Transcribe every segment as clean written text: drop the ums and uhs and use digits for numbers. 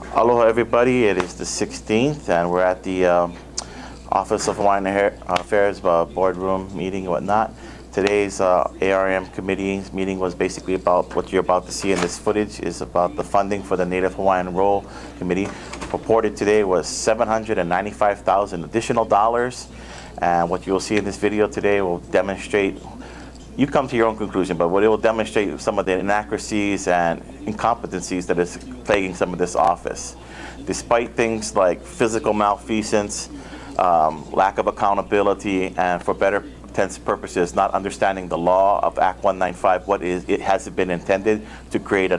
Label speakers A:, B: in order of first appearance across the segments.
A: Aloha everybody, it is the 16th and we're at the Office of Hawaiian Affairs boardroom meeting and whatnot. Today's ARM committee meeting was basically about what you're about to see in this footage, is about the funding for the Native Hawaiian Role Committee. Reported today was $795,000 additional dollars, and what you'll see in this video today will demonstrate, you come to your own conclusion, but what it will demonstrate some of the inaccuracies and incompetencies that is plaguing some of this office. Despite things like physical malfeasance, lack of accountability, and for better intents purposes, not understanding the law of Act 195, what is it has been intended to create a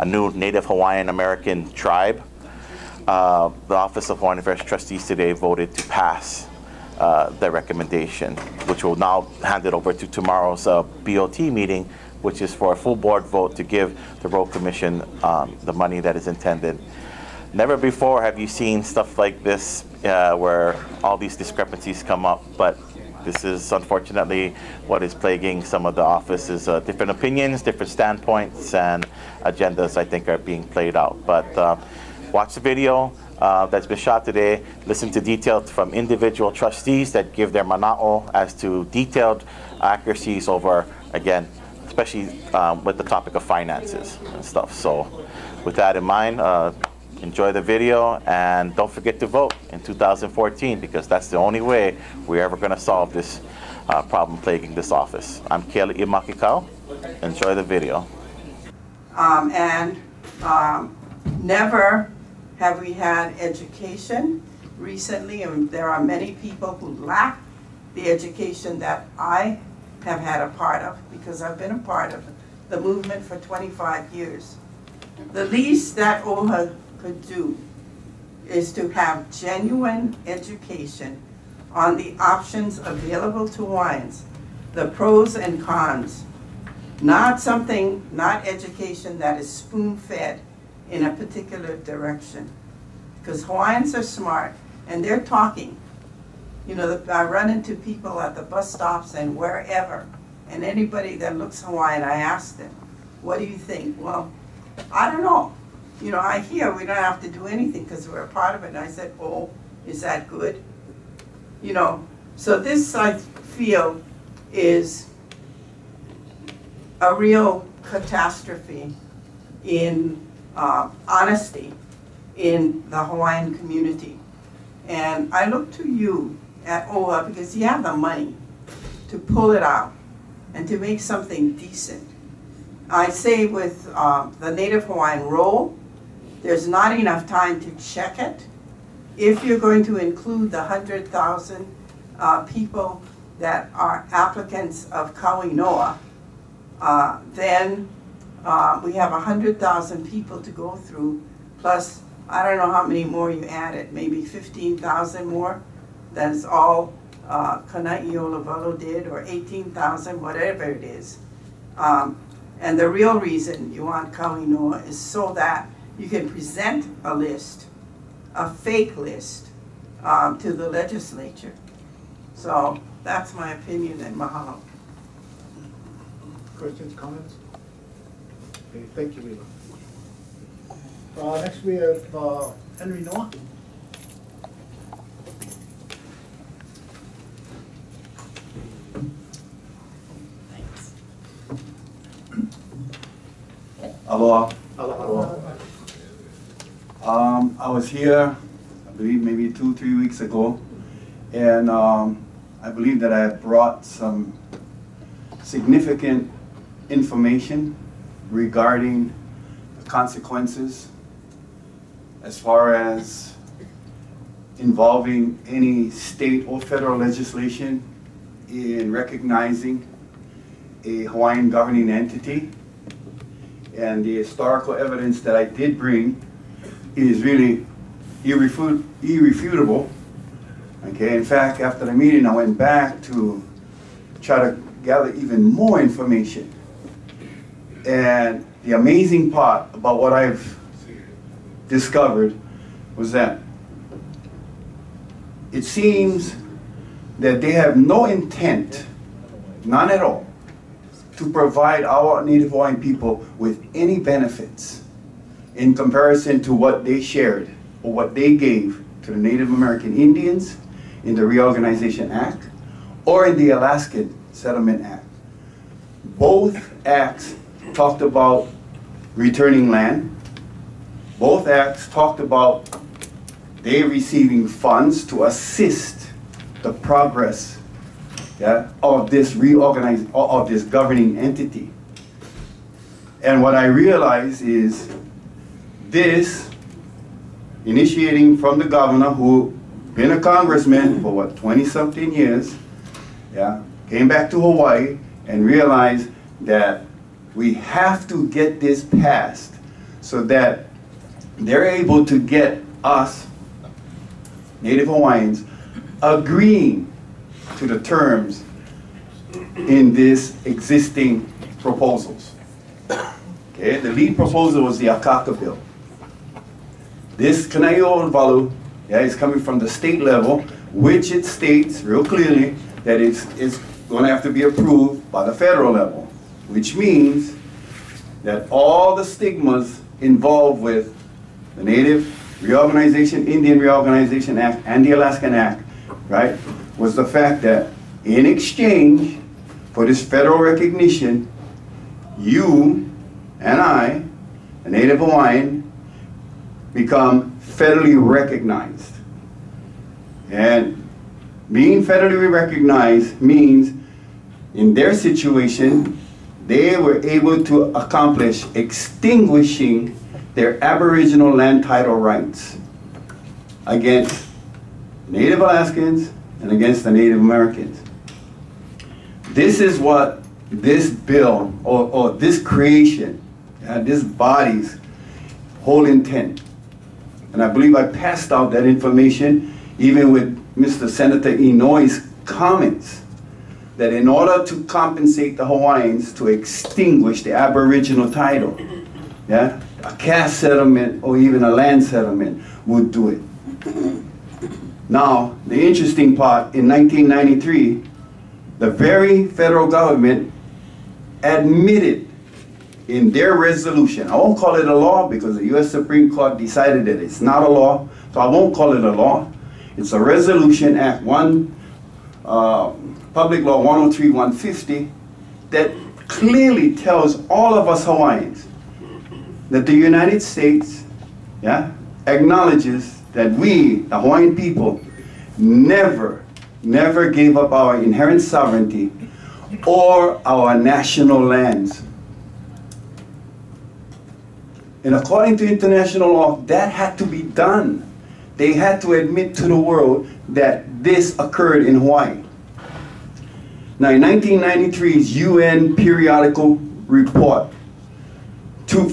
A: new Native Hawaiian American tribe. The Office of Hawaiian Affairs Trustees today voted to pass the recommendation, which will now hand it over to tomorrow's BOT meeting, which is for a full board vote to give the Road Commission the money that is intended. Never before have you seen stuff like this where all these discrepancies come up, but this is unfortunately what is plaguing some of the offices. Different opinions, different standpoints, and agendas, I think, are being played out. But watch the video that's been shot today. Listen to details from individual trustees that give their mana'o as to detailed accuracies over, again, especially with the topic of finances and stuff. So with that in mind, enjoy the video, and don't forget to vote in 2014, because that's the only way we're ever going to solve this problem plaguing this office. I'm Kelly Imakikau. Enjoy the video.
B: Never have we had education recently, and there are many people who lack the education that I have had a part of, because I've been a part of the movement for 25 years. The least that OHA could do is to have genuine education on the options available to Hawaiians, the pros and cons, not education that is spoon-fed in a particular direction. Because Hawaiians are smart, and they're talking. You know, I run into people at the bus stops and wherever, and anybody that looks Hawaiian, I ask them, what do you think? Well, I don't know. You know, I hear we don't have to do anything because we're a part of it. And I said, oh, is that good? You know, so this, I feel, is a real catastrophe in honesty in the Hawaiian community. And I look to you at OHA because you have the money to pull it out and to make something decent. I say with the Native Hawaiian Role, there's not enough time to check it. If you're going to include the 100,000 people that are applicants of KANAI'OLOWALU, then we have 100,000 people to go through, plus I don't know how many more you added, maybe 15,000 more. That is all KANAI'OLOWALU did, or 18,000, whatever it is. And the real reason you want KANAI'OLOWALU is so that you can present a list, a fake list, to the legislature. So that's my opinion, and mahalo.
C: Questions, comments? Okay, thank you, Leela. Next we have Henry Noah.
D: Thanks.
E: Aloha.
C: Aloha.
E: I was here, I believe maybe 2-3 weeks ago, and I believe that I had brought some significant information regarding the consequences as far as involving any state or federal legislation in recognizing a Hawaiian governing entity. And the historical evidence that I did bring is really irrefutable. Okay, in fact, after the meeting, I went back to try to gather even more information. And the amazing part about what I've discovered was that it seems that they have no intent, none at all, to provide our Native Hawaiian people with any benefits in comparison to what they shared or what they gave to the Native American Indians in the Reorganization Act or in the Alaskan Settlement Act. Both acts talked about returning land. Both acts talked about they receiving funds to assist the progress, yeah, of this of this governing entity. And what I realize is this, initiating from the governor, who been a congressman for what, 20-something years, yeah, came back to Hawaii and realized that we have to get this passed so that they're able to get us, Native Hawaiians, agreeing to the terms in this existing proposals. Okay, the lead proposal was the Akaka bill. This KANAI'OLOWALU, yeah, is coming from the state level, which it states real clearly that it's going to have to be approved by the federal level, which means that all the stigmas involved with the Native Reorganization, Indian Reorganization Act, and the Alaskan Act, right, was the fact that in exchange for this federal recognition, you and I, a Native Hawaiian, become federally recognized. And being federally recognized means, in their situation, they were able to accomplish extinguishing their Aboriginal land title rights against Native Alaskans and against the Native Americans. This is what this bill, or this creation, this body's whole intent. And I believe I passed out that information even with Mr. Senator Inouye's comments, that in order to compensate the Hawaiians to extinguish the Aboriginal title, yeah, a caste settlement or even a land settlement would do it. Now, the interesting part, in 1993, the very federal government admitted in their resolution, I won't call it a law because the U.S. Supreme Court decided that it's not a law, so I won't call it a law. It's a resolution, Act 1, Public Law 103-150, that clearly tells all of us Hawaiians that the United States, yeah, acknowledges that we, the Hawaiian people, never gave up our inherent sovereignty or our national lands. And according to international law, that had to be done. They had to admit to the world that this occurred in Hawaii. Now, in 1993's UN periodical report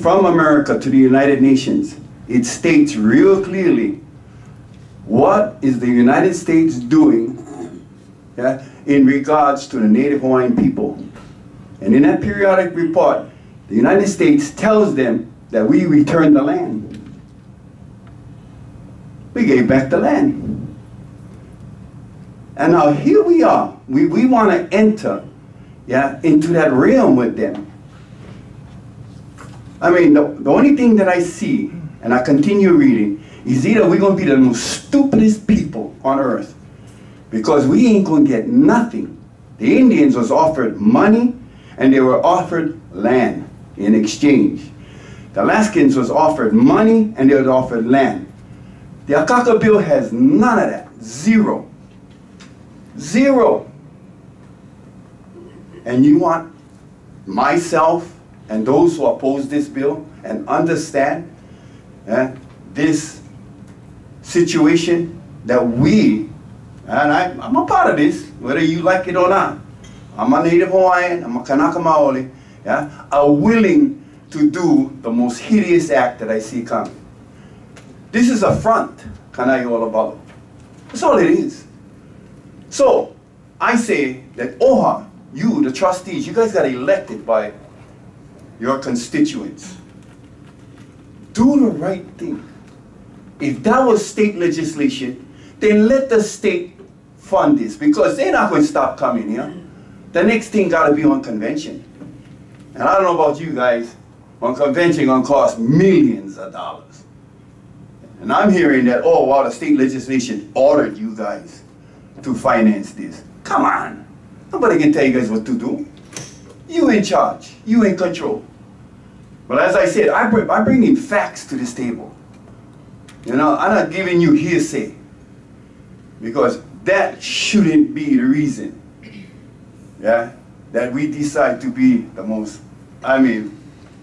E: from America to the United Nations, it states real clearly what is the United States doing, yeah, in regards to the Native Hawaiian people. And in that periodic report, the United States tells them that we returned the land. We gave back the land. And now here we are. We want to enter, yeah, into that realm with them. I mean, the only thing that I see, and I continue reading, is either we're going to be the most stupidest people on earth, because we ain't going to get nothing. The Indians was offered money, and they were offered land in exchange. The Alaskans was offered money, and they were offered land. The Akaka bill has none of that. Zero. Zero. And you want myself and those who oppose this bill and understand this situation that we, and I'm a part of this, whether you like it or not. I'm a Native Hawaiian, I'm a Kanaka Maoli, yeah, are willing to do the most hideous act that I see coming. This is a front, KANAI'OLOWALU. That's all it is. So, I say that OHA, you, the trustees, you guys got elected by your constituents. Do the right thing. If that was state legislation, then let the state fund this, because they're not going to stop coming here. The next thing got to be on convention. And I don't know about you guys, One convention gonna cost millions of dollars. And I'm hearing that, oh, well, the state legislation ordered you guys to finance this. Come on. Nobody can tell you guys what to do. You in charge. You in control. But as I said, I bring in facts to this table. You know, I'm not giving you hearsay. Because that shouldn't be the reason, yeah, that we decide to be the most, I mean,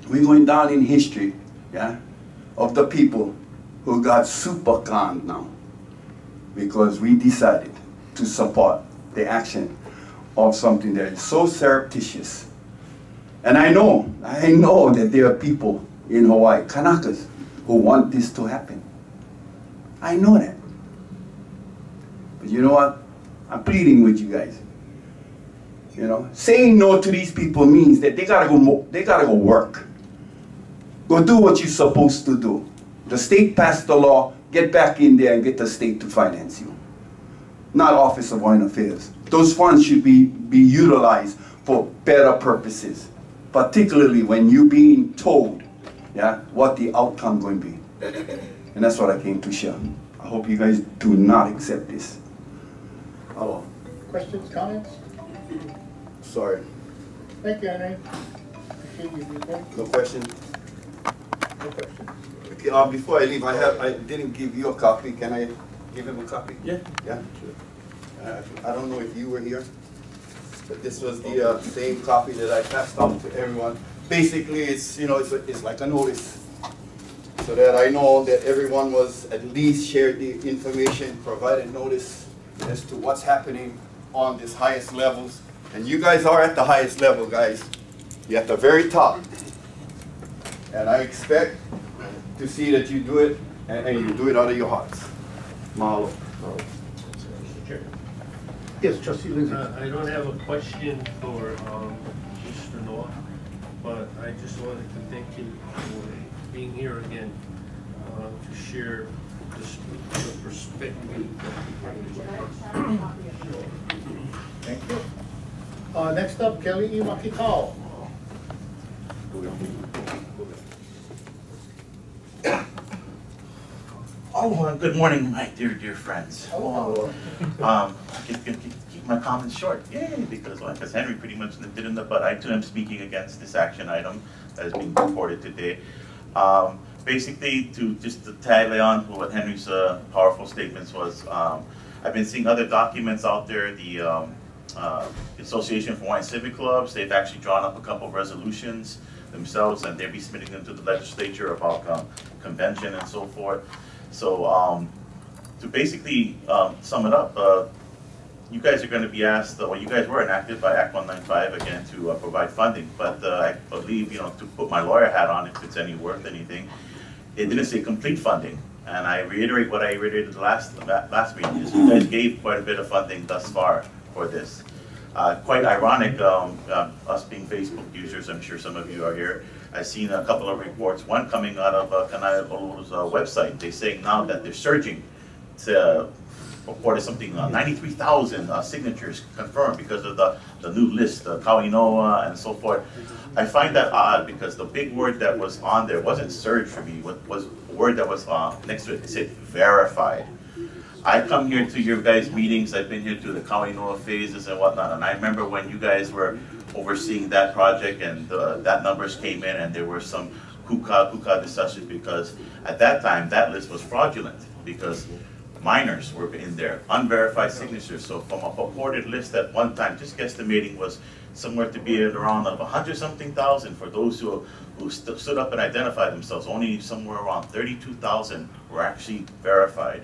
E: we're going down in history, yeah, of the people who got super conned now because we decided to support the action of something that is so surreptitious. And I know that there are people in Hawaii, Kanakas, who want this to happen. I know that. But you know what? I'm pleading with you guys. You know, saying no to these people means that they gotta go work. Go do what you're supposed to do. The state passed the law, get back in there and get the state to finance you. Not Office of Foreign Affairs. Those funds should be utilized for better purposes, particularly when you're being told, yeah, what the outcome going to be. And that's what I came to share. I hope you guys do not accept this. Hello.
C: Questions, comments?
E: Sorry.
C: Thank you, Henry. Appreciate your viewpoint.
E: No question?
C: No questions.
E: Okay, before I leave, I didn't give you a copy. Can I give him a copy?
A: Yeah.
E: Yeah? Sure. I don't know if you were here, but this was the same copy that I passed out to everyone. Basically, it's, you know, it's like a notice, so that I know that everyone was at least shared the information, provided notice as to what's happening on this highest levels. And you guys are at the highest level, guys. You're at the very top. And I expect to see that you do it, and you do it out of your hearts. Mahalo.
C: Yes, Trustee Lindsay.
F: I don't have a question for Mr. Noah, but I just wanted to thank you for being here again to share the perspective.
C: Thank you. Next up, Kelly Iwakitao.
A: Oh, good morning, my dear friends.
C: Hello.
A: Keep my comments short. Yay, because Henry pretty much nipped it in the butt. I too am speaking against this action item that is being reported today. Basically, just to tally on what Henry's powerful statements was, I've been seeing other documents out there. The Association for Hawaiian Civic Clubs, they've actually drawn up a couple of resolutions themselves, and they'll be submitting them to the legislature about convention and so forth. So to basically sum it up, you guys are going to be asked, well, you guys were enacted by Act 195 again to provide funding, but I believe, you know, to put my lawyer hat on, if it's any worth anything, it didn't say complete funding. And I reiterate what I reiterated last meeting, is you guys gave quite a bit of funding thus far for this. Quite ironic, us being Facebook users, I'm sure some of you are here, I've seen a couple of reports, one coming out of KANAI'OLOWALU's website. They're saying now that they're surging to reported something, 93,000 signatures confirmed because of the new list, the KANAI'OLOWALU and so forth. I find that odd because the big word that was on there wasn't surge for me. What was the word that was next to it? It said verified. I come here to your guys' meetings. I've been here to the KANAI'OLOWALU phases and whatnot, and I remember when you guys were overseeing that project and that numbers came in and there were some kuka discussions because at that time that list was fraudulent because minors were in there, unverified signatures. So from a purported list at one time, just guesstimating, was somewhere to be around of 100-something thousand for those who stood up and identified themselves. Only somewhere around 32,000 were actually verified.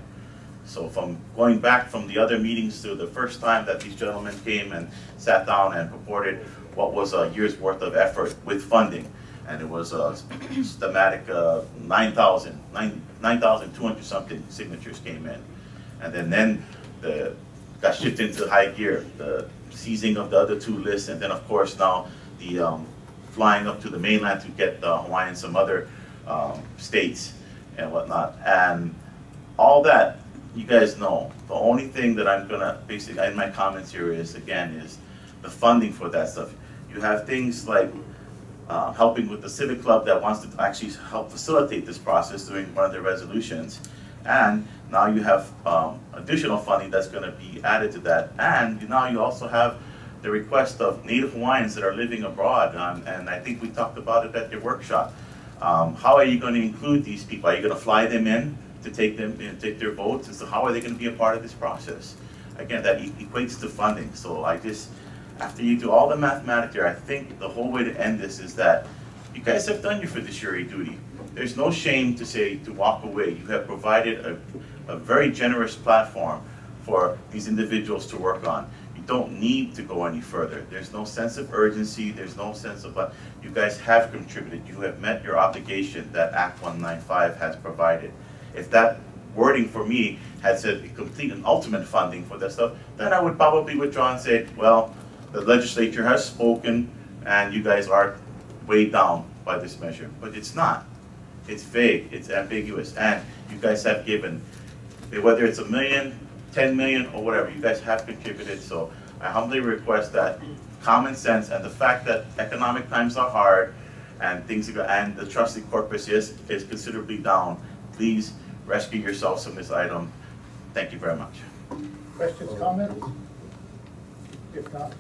A: So from going back from the other meetings to the first time that these gentlemen came and sat down and purported what was a year's worth of effort with funding, and it was a systematic 9,200 something signatures came in, and then got shifted into high gear, the seizing of the other two lists, and then of course now the flying up to the mainland to get Hawaii and some other states and whatnot, and all that. You guys know, the only thing that I'm gonna basically in my comments here is, again, is the funding for that stuff. You have things like helping with the civic club that wants to actually help facilitate this process during one of their resolutions. And now you have additional funding that's going to be added to that. And now you also have the request of Native Hawaiians that are living abroad. And I think we talked about it at your workshop. How are you going to include these people? Are you going to fly them in to take their votes? And so how are they going to be a part of this process? Again, that equates to funding. So after you do all the mathematics here, I think the whole way to end this is that you guys have done your fiduciary duty. There's no shame to walk away. You have provided a very generous platform for these individuals to work on. You don't need to go any further. There's no sense of urgency. There's no sense of you guys have contributed. You have met your obligation that Act 195 has provided. If that wording for me had said complete and ultimate funding for that stuff, then I would probably withdraw and say, well, the legislature has spoken and you guys are weighed down by this measure. But it's not. It's vague, it's ambiguous, and you guys have given, whether it's $1 million, 10 million, or whatever, you guys have contributed. So I humbly request that common sense and the fact that economic times are hard and and the trustee corpus is considerably down, please rescue yourselves from this item. Thank you very much.
C: Questions, comments? If not,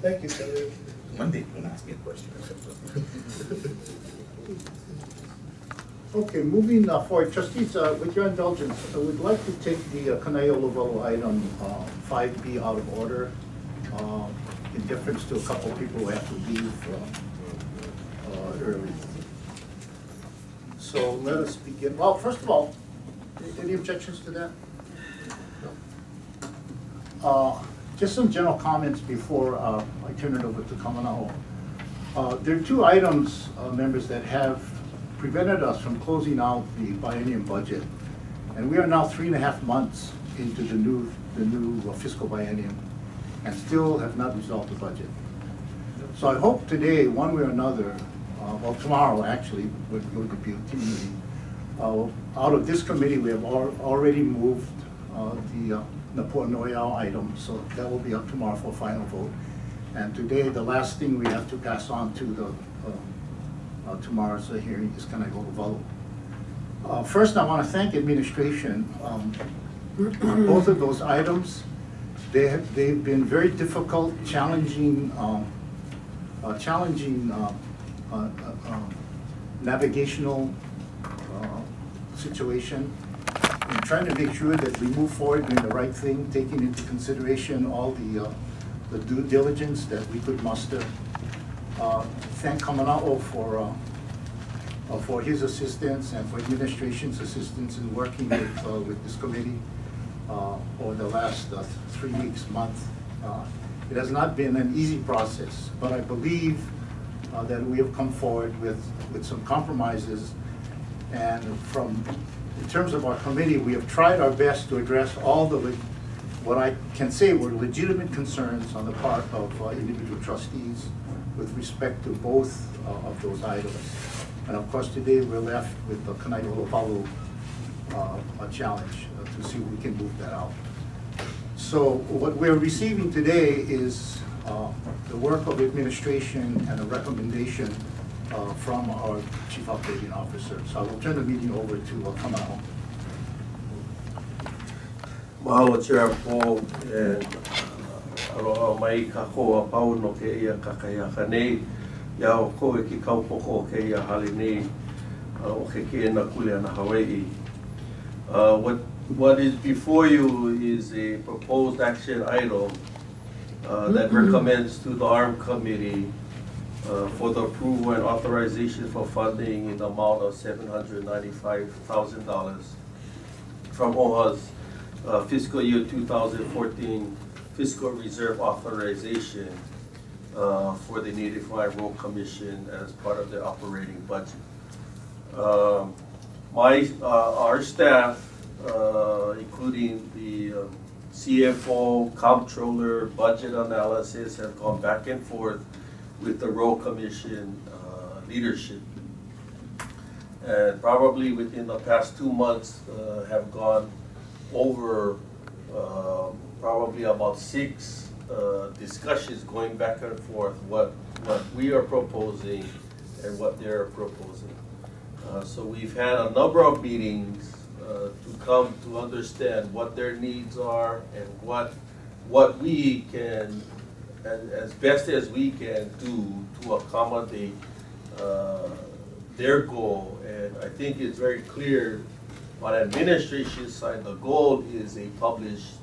C: thank you, Senator.
A: Monday, you can ask me a question.
C: Okay, moving forward, trustees, with your indulgence, I would like to take the Kanai'OLOWALU item 5B out of order in deference to a couple of people who have to leave early. So let us begin. Well, first of all, any objections to that? No. Just some general comments before I turn it over to Kamana'o. There are two items, members, that have prevented us from closing out the biennium budget. And we are now 3.5 months into the new fiscal biennium and still have not resolved the budget. So I hope today, one way or another, well, tomorrow actually, we're going to be a team meeting. Out of this committee, we have already moved the Napo'anoiao item, so that will be up tomorrow for final vote. And today, the last thing we have to pass on to the tomorrow's hearing is Kanai'OLOWALU. First, I want to thank administration. On both of those items, they've been very difficult, challenging navigational situation. And trying to make sure that we move forward doing the right thing, taking into consideration all the due diligence that we could muster. Thank Kamana'o for his assistance and for administration's assistance in working with this committee over the last 3 weeks, month. It has not been an easy process, but I believe that we have come forward with some compromises. And in terms of our committee, we have tried our best to address all what I can say were legitimate concerns on the part of individual trustees with respect to both of those items. And of course, today we're left with the Kanai'OLOWALU challenge to see if we can move that out. So what we're receiving today is the work of administration and a recommendation from our Chief Operating Officer. So I will turn the meeting over to Kamana'o.
G: Mahalo Chair Po and aroa mai ka koa pau no ke ia kakaiaka nei ia o koe ki kaupoko ke ia hale nei o ke na kule ana Hawaii. What is before you is a proposed action item that recommends to the Armed Committee for the approval and authorization for funding in the amount of $795,000 from OHA's fiscal year 2014 fiscal reserve authorization for the Native Hawaiian Road Commission as part of the operating budget. Our staff, including the CFO, comptroller, budget analysis, have gone back and forth with the Road Commission leadership. And probably within the past 2 months have gone over probably about 6 discussions going back and forth, what we are proposing and what they're proposing. So we've had a number of meetings to come to understand what their needs are and what we can, as best as we can do to accommodate their goal. And I think it's very clear on administration side, the goal is a published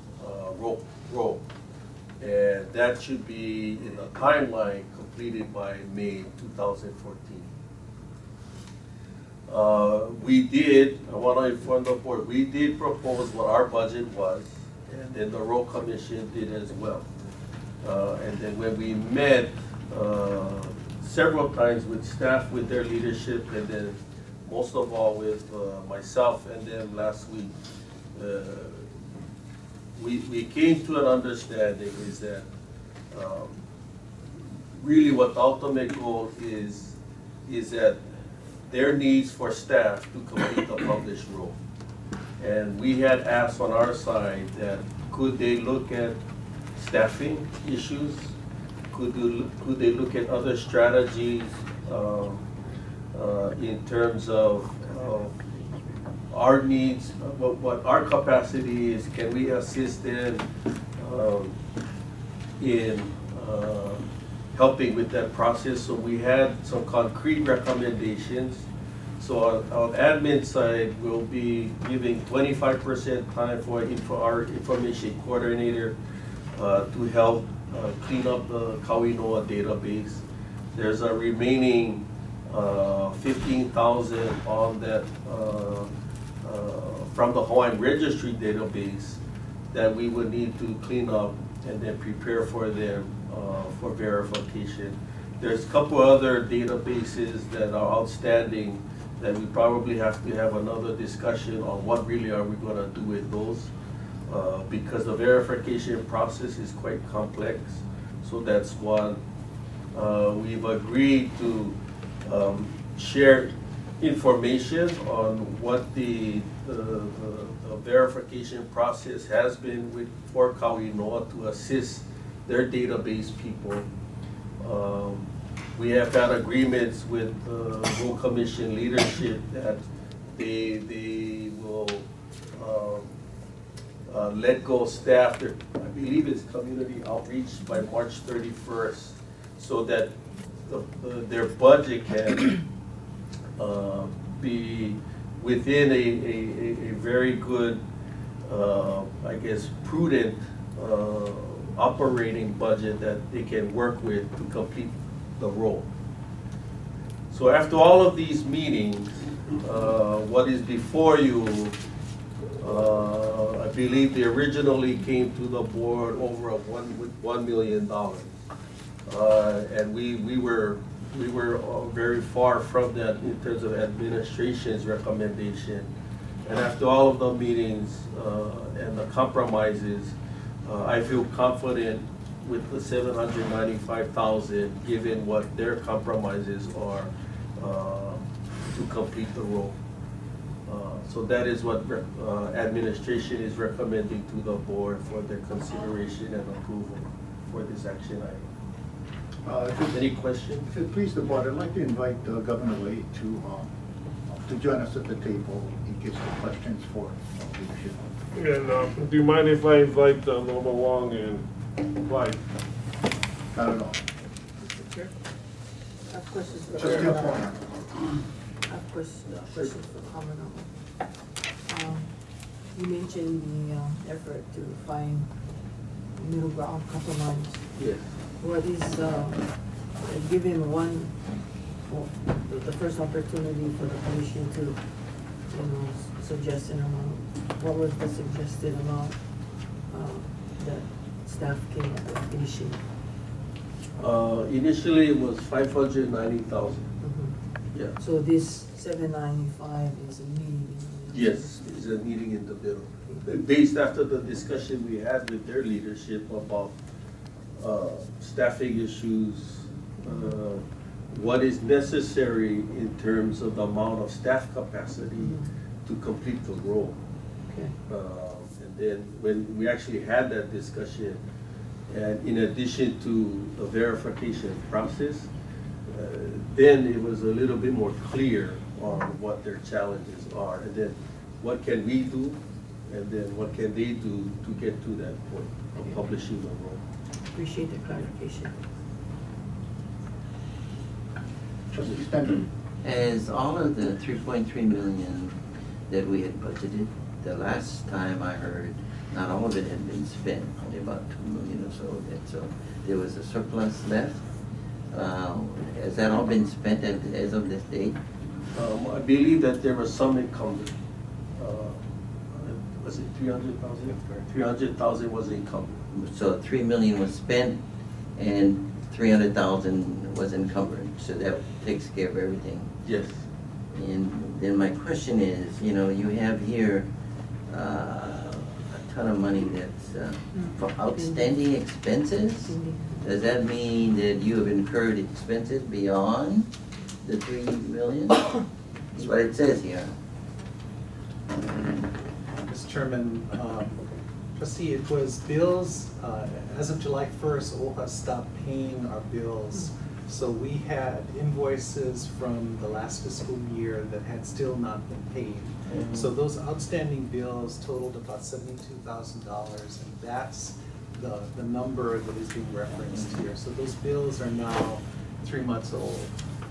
G: role. And that should be in a timeline completed by May 2014. I want to inform the board, we did propose what our budget was, and then the Road Commission did as well. And then when we met several times with staff, with their leadership, and then most of all with myself and them last week, we came to an understanding is that really what the ultimate goal is that their needs for staff to complete the published role. And we had asked on our side that could they look at staffing issues? Could they look at other strategies in terms of our needs, what our capacity is? Can we assist them in helping with that process? So we had some concrete recommendations. So on admin side, we'll be giving 25% time for our information coordinator to help clean up the KANAI'OLOWALU database. There's a remaining 15,000 on that from the Hawaiian Registry database that we would need to clean up and then prepare for them for verification. There's a couple other databases that are outstanding that we probably have to have another discussion on what really are we going to do with those because the verification process is quite complex. So that's one. We've agreed to share information on what the verification process has been for KANAI'OLOWALU to assist their database people. We have had agreements with the Road Commission leadership that they will let go staff, I believe it's community outreach by March 31st, so that their budget can be within a very good, I guess, prudent operating budget that they can work with to complete the role. So after all of these meetings, what is before you, I believe they originally came to the board over $1 million. And we were very far from that in terms of administration's recommendation. And after all of the meetings and the compromises, I feel confident with the $795,000, given what their compromises are to complete the role. So that is what administration is recommending to the board for their consideration and approval for this action item. Any questions?
C: If it please the board, I'd like to invite Governor Wade to join us at the table in case of questions for leadership.
H: And do you mind if I invite Norma Wong and Clyde?
C: Not at all.
H: Okay.
D: I have questions for
C: Just your point.
D: I have questions for Kamana'a. You mentioned the effort to find middle ground compromise.
G: Yes.
D: What is, given the first opportunity for the commission to, suggest an amount, what was the suggested amount that staff came up with initially?
G: Initially, it was $590,000. Yeah.
D: So this 795 is a meeting?
G: Yes, it's a meeting in the middle. Based after the discussion we had with their leadership about staffing issues, what is necessary in terms of the amount of staff capacity to complete the role.
D: Okay.
G: And then when we actually had that discussion, And in addition to the verification process, then it was a little bit more clear on what their challenges are, and then what can we do, and then what can they do to get to that point of publishing the roll.
D: Appreciate the clarification.
C: Trustee Stanton.
I: As all of the 3.3 million that we had budgeted, the last time I heard, not all of it had been spent, only about 2 million or so of it. So there was a surplus left. Has that all been spent as of this date?
G: I believe that there was some encumbered. Was it 300,000? 300,000 was encumbered.
I: So 3 million was spent and 300,000 was encumbered. So that takes care of everything.
G: Yes.
I: And then my question is, you know, you have here a ton of money that's for outstanding expenses. Does that mean that you have incurred expenses beyond the 3 million? That's what it says here.
J: Mr. Chairman, Trustee, it was bills, as of July 1st, OHA stopped paying our bills. So we had invoices from the last fiscal year that had still not been paid. So those outstanding bills totaled about $72,000, and that's the number that is being referenced here. So those bills are now 3 months old.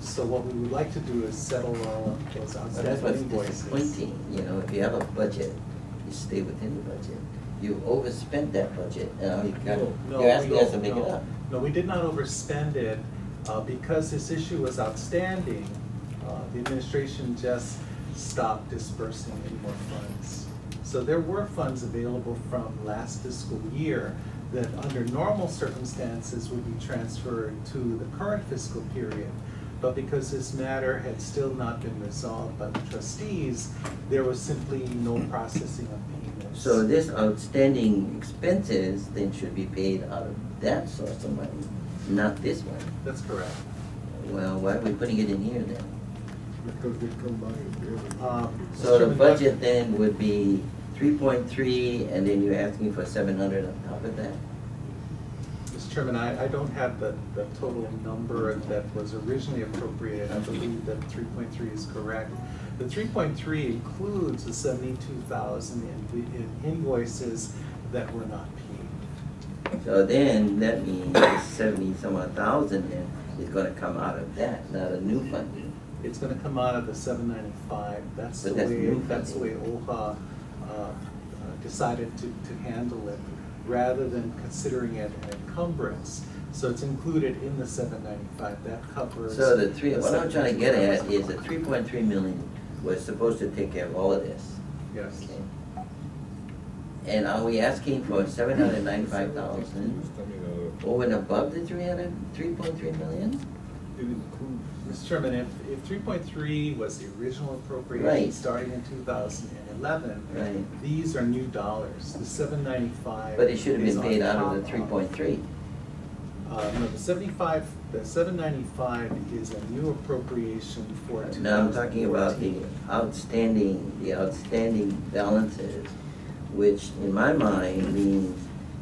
J: So what we would like to do is settle all of those outstanding invoices.
I: That's what's disappointing, you know, if you have a budget, you stay within the budget. You overspent that budget, now you're asking us to make it up.
J: No, we did not overspend it. Because this issue was outstanding, the administration just stopped dispersing any more funds. So there were funds available from last fiscal year that under normal circumstances would be transferred to the current fiscal period. But because this matter had still not been resolved by the trustees, there was simply no processing of payments.
I: So this outstanding expenses then should be paid out of that source of money, not this one.
J: That's correct.
I: Well, why are we putting it in here then?
H: Because they combine it.
I: So the budget then would be 3.3, and then you're asking for 700 on top of that?
J: Mr. Chairman, I don't have the total number that was originally appropriated. I believe that 3.3 is correct. The 3.3 includes the 72,000 in invoices that were not paid.
I: So then that means 70-some-odd thousand then is going to come out of that, not a new funding.
J: It's going to come out of the 795. That's the way OHA decided to handle it, rather than considering it an encumbrance. So it's included in the 795. That covers.
I: So what I'm trying to get at is the 3.3 million was supposed to take care of all of this.
J: Yes.
I: Okay. And are we asking for 795,000 over and above the 3.3 million?
J: Mr. Chairman, if 3.3 was the original appropriation
I: Right.
J: starting in 2011,
I: Right.
J: these are new dollars. The 795.
I: But it should have
J: is
I: been paid
J: on
I: out of the
J: top
I: 3.3.
J: No, the 795 is a new appropriation for 2014.
I: Now I'm talking about the outstanding balances, which in my mind means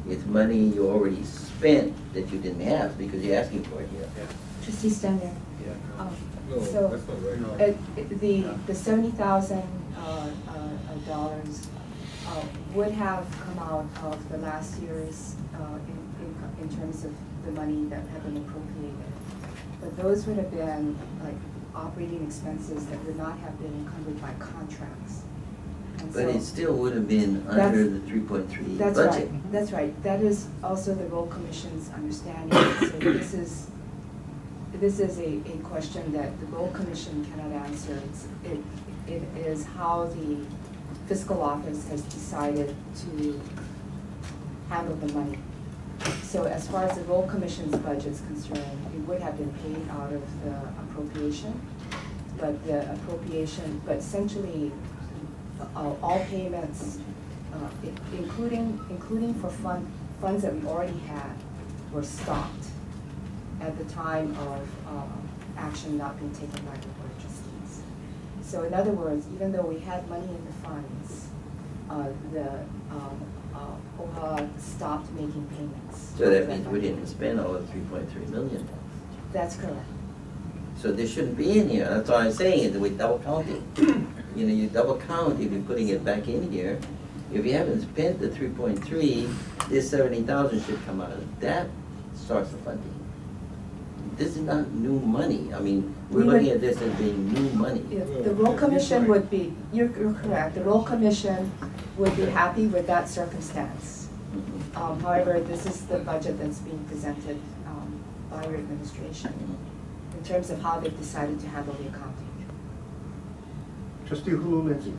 I: it's money you already spent that you didn't have because you're asking for it here.
J: Yeah.
K: Trustee Stender.
J: Yeah.
K: So
H: that's not right.
K: the $70,000 dollars would have come out of the last year's in terms of the money that had been appropriated. But those would have been like operating expenses that would not have been encumbered by contracts. And
I: But
K: so
I: it still would have been under the 3.3
K: that's
I: budget.
K: right. That's right. That is also the Road Commission's understanding. So this is a question that the Road Commission cannot answer. It is how the Fiscal Office has decided to handle the money. So as far as the Road Commission's budget is concerned, it would have been paid out of the appropriation, but essentially all payments, including for funds that we already had, were stopped at the time of action not being taken by the Board of Trustees. So in other words, even though we had money in the funds, OHA stopped making payments.
I: So that means we didn't spend all the 3.3 million.
K: That's correct.
I: So this shouldn't be in here. That's what I'm saying, is we're double counting. You know, you double count if you're putting it back in here. If you haven't spent the 3.3, this 70,000 should come out of that source of funding. This is not new money. I mean, we're looking at this as being new money.
K: If the road commission would be, you're correct, the road commission would be happy with that circumstance. However, this is the budget that's being presented by your administration in terms of how they've decided to handle the accounting.
C: Trustee Hulu Lindsay.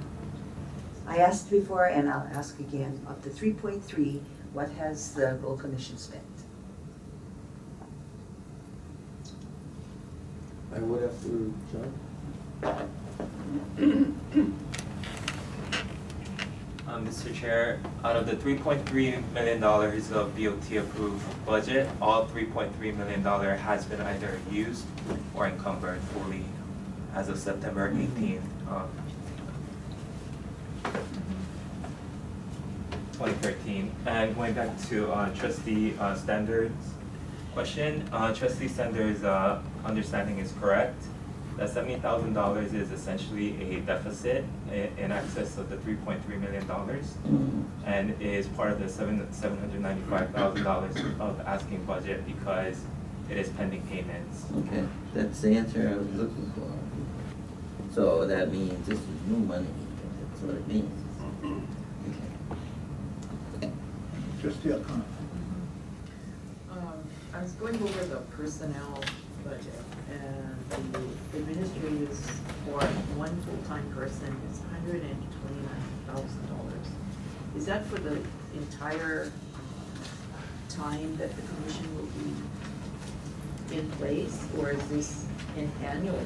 L: I asked before and I'll ask again, of the 3.3, what has the road commission spent?
M: I would have to, John?
N: Mr. Chair, out of the $3.3 million of BOT approved budget, all $3.3 million has been either used or encumbered fully as of September 18th, 2013. And going back to Trustee Standard's question, Trustee Standard's understanding is correct. That $70,000 is essentially a deficit in excess of the $3.3 million, and is part of the $795,000 of asking budget because it is pending payments.
I: Okay, that's the answer I was looking for. So that means this is new money. That's what it means. Okay.
C: Trustee O'Connor.
D: I was going over the personnel budget, and the administrators for one full-time person is $129,000. Is that for the entire time that the commission will be in place, or is this an annual?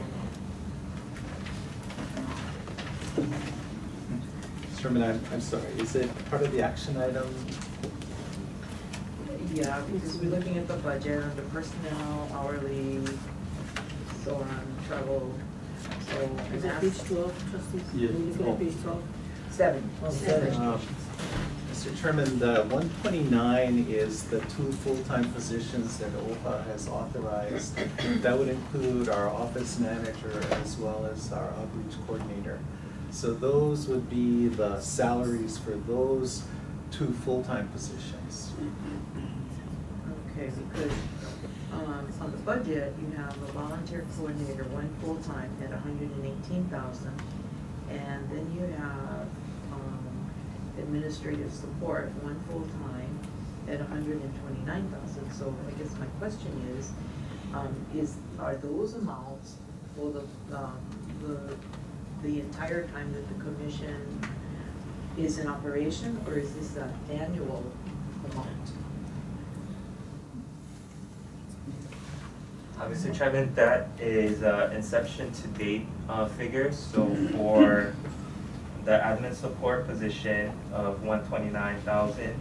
J: Mr. Chairman, I'm sorry, is it part of the action item?
D: Yeah, because we're looking at the budget under personnel, hourly, so on, travel, so. Is it page 12, trustees?
J: Yeah.
D: Page 12? 7. Oh, 7.
J: Mr. Chairman, the 129 is the 2 full-time positions that OHA has authorized. That would include our office manager as well as our outreach coordinator. So those would be the salaries for those 2 full-time positions.
D: Okay, because on the budget, you have a volunteer coordinator, 1 full-time at $118,000, and then you have administrative support, 1 full-time at $129,000. So I guess my question is, are those amounts for the entire time that the commission is in operation, or is this an annual amount?
N: Mr. Chairman, that is inception to date figures. So for the admin support position of $129,000,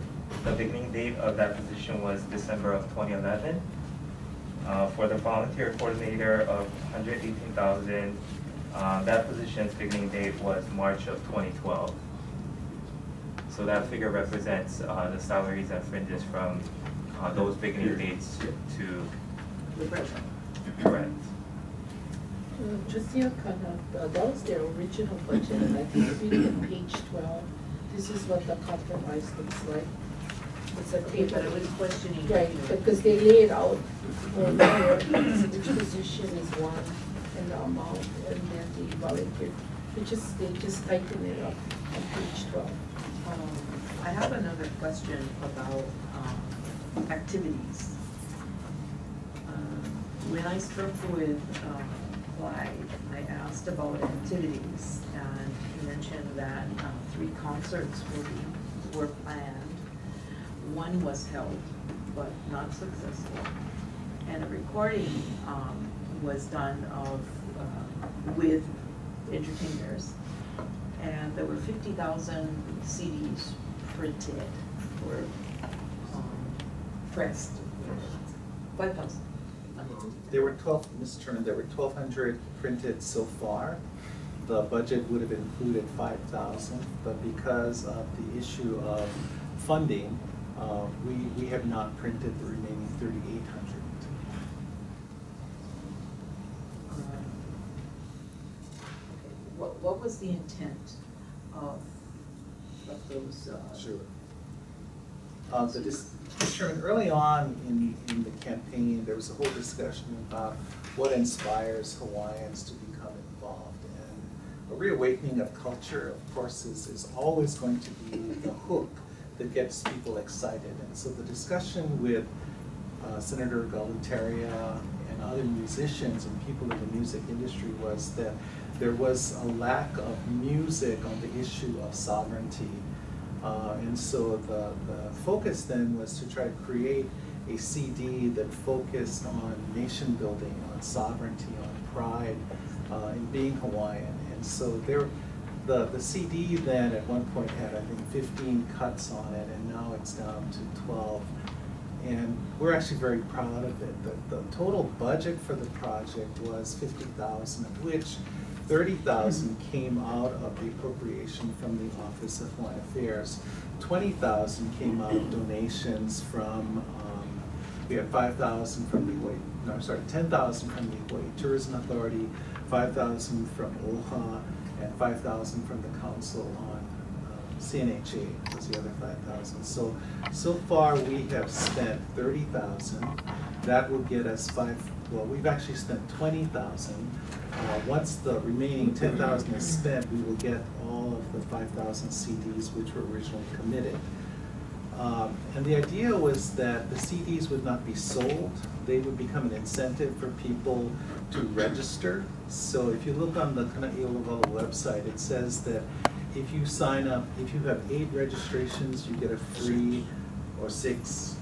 N: the beginning date of that position was December of 2011. For the volunteer coordinator of $118,000, that position's beginning date was March of 2012. So that figure represents the salaries and fringes from those beginning dates to
D: The present.
N: correct.
O: Trustee O'Connor, that was their original budget, and I think reading on page 12, this is what the compromise looks like. It's a
D: Okay, but I was questioning.
O: right, because they lay it out over there, which position is one, and the amount, and then the volunteer. They just tighten it up on page 12.
D: I have another question about activities. When I spoke with Clyde, I asked about activities, and he mentioned that 3 concerts were planned. 1 was held, but not successful. And a recording was done of with entertainers. And there were 50,000 CDs printed or pressed. 5,000.
J: There were 12, Mr. Chairman, there were 1,200 printed so far. the budget would have included 5,000, but because of the issue of funding, we have not printed the remaining 3,800.
D: What was the intent of those?
J: Sure. Sure. Early on in the campaign, there was a whole discussion about what inspires Hawaiians to become involved. And a reawakening of culture, of course, is always going to be the hook that gets people excited. And so the discussion with Senator Galutaria and other musicians and people in the music industry was that there was a lack of music on the issue of sovereignty. And so the focus then was to try to create a CD that focused on nation building, on sovereignty, on pride, in being Hawaiian. And so the CD then at one point had, I think, 15 cuts on it, and now it's down to 12. And we're actually very proud of it. The total budget for the project was $50,000, of which 30,000 came out of the appropriation from the Office of Hawaiian Affairs. 20,000 came out of donations from, we had 5,000 from the Hawaii, no, I'm sorry, 10,000 from the Hawaii Tourism Authority, 5,000 from OHA, and 5,000 from the Council on CNHA was the other 5,000. So far we have spent 30,000. That will get us well, we've actually spent 20,000. Once the remaining 10,000 is spent, we will get all of the 5,000 CDs which were originally committed. And the idea was that the CDs would not be sold. They would become an incentive for people to register. So if you look on the KANAI'OLOWALU website, it says that if you sign up, if you have 8 registrations, you get a free, or 6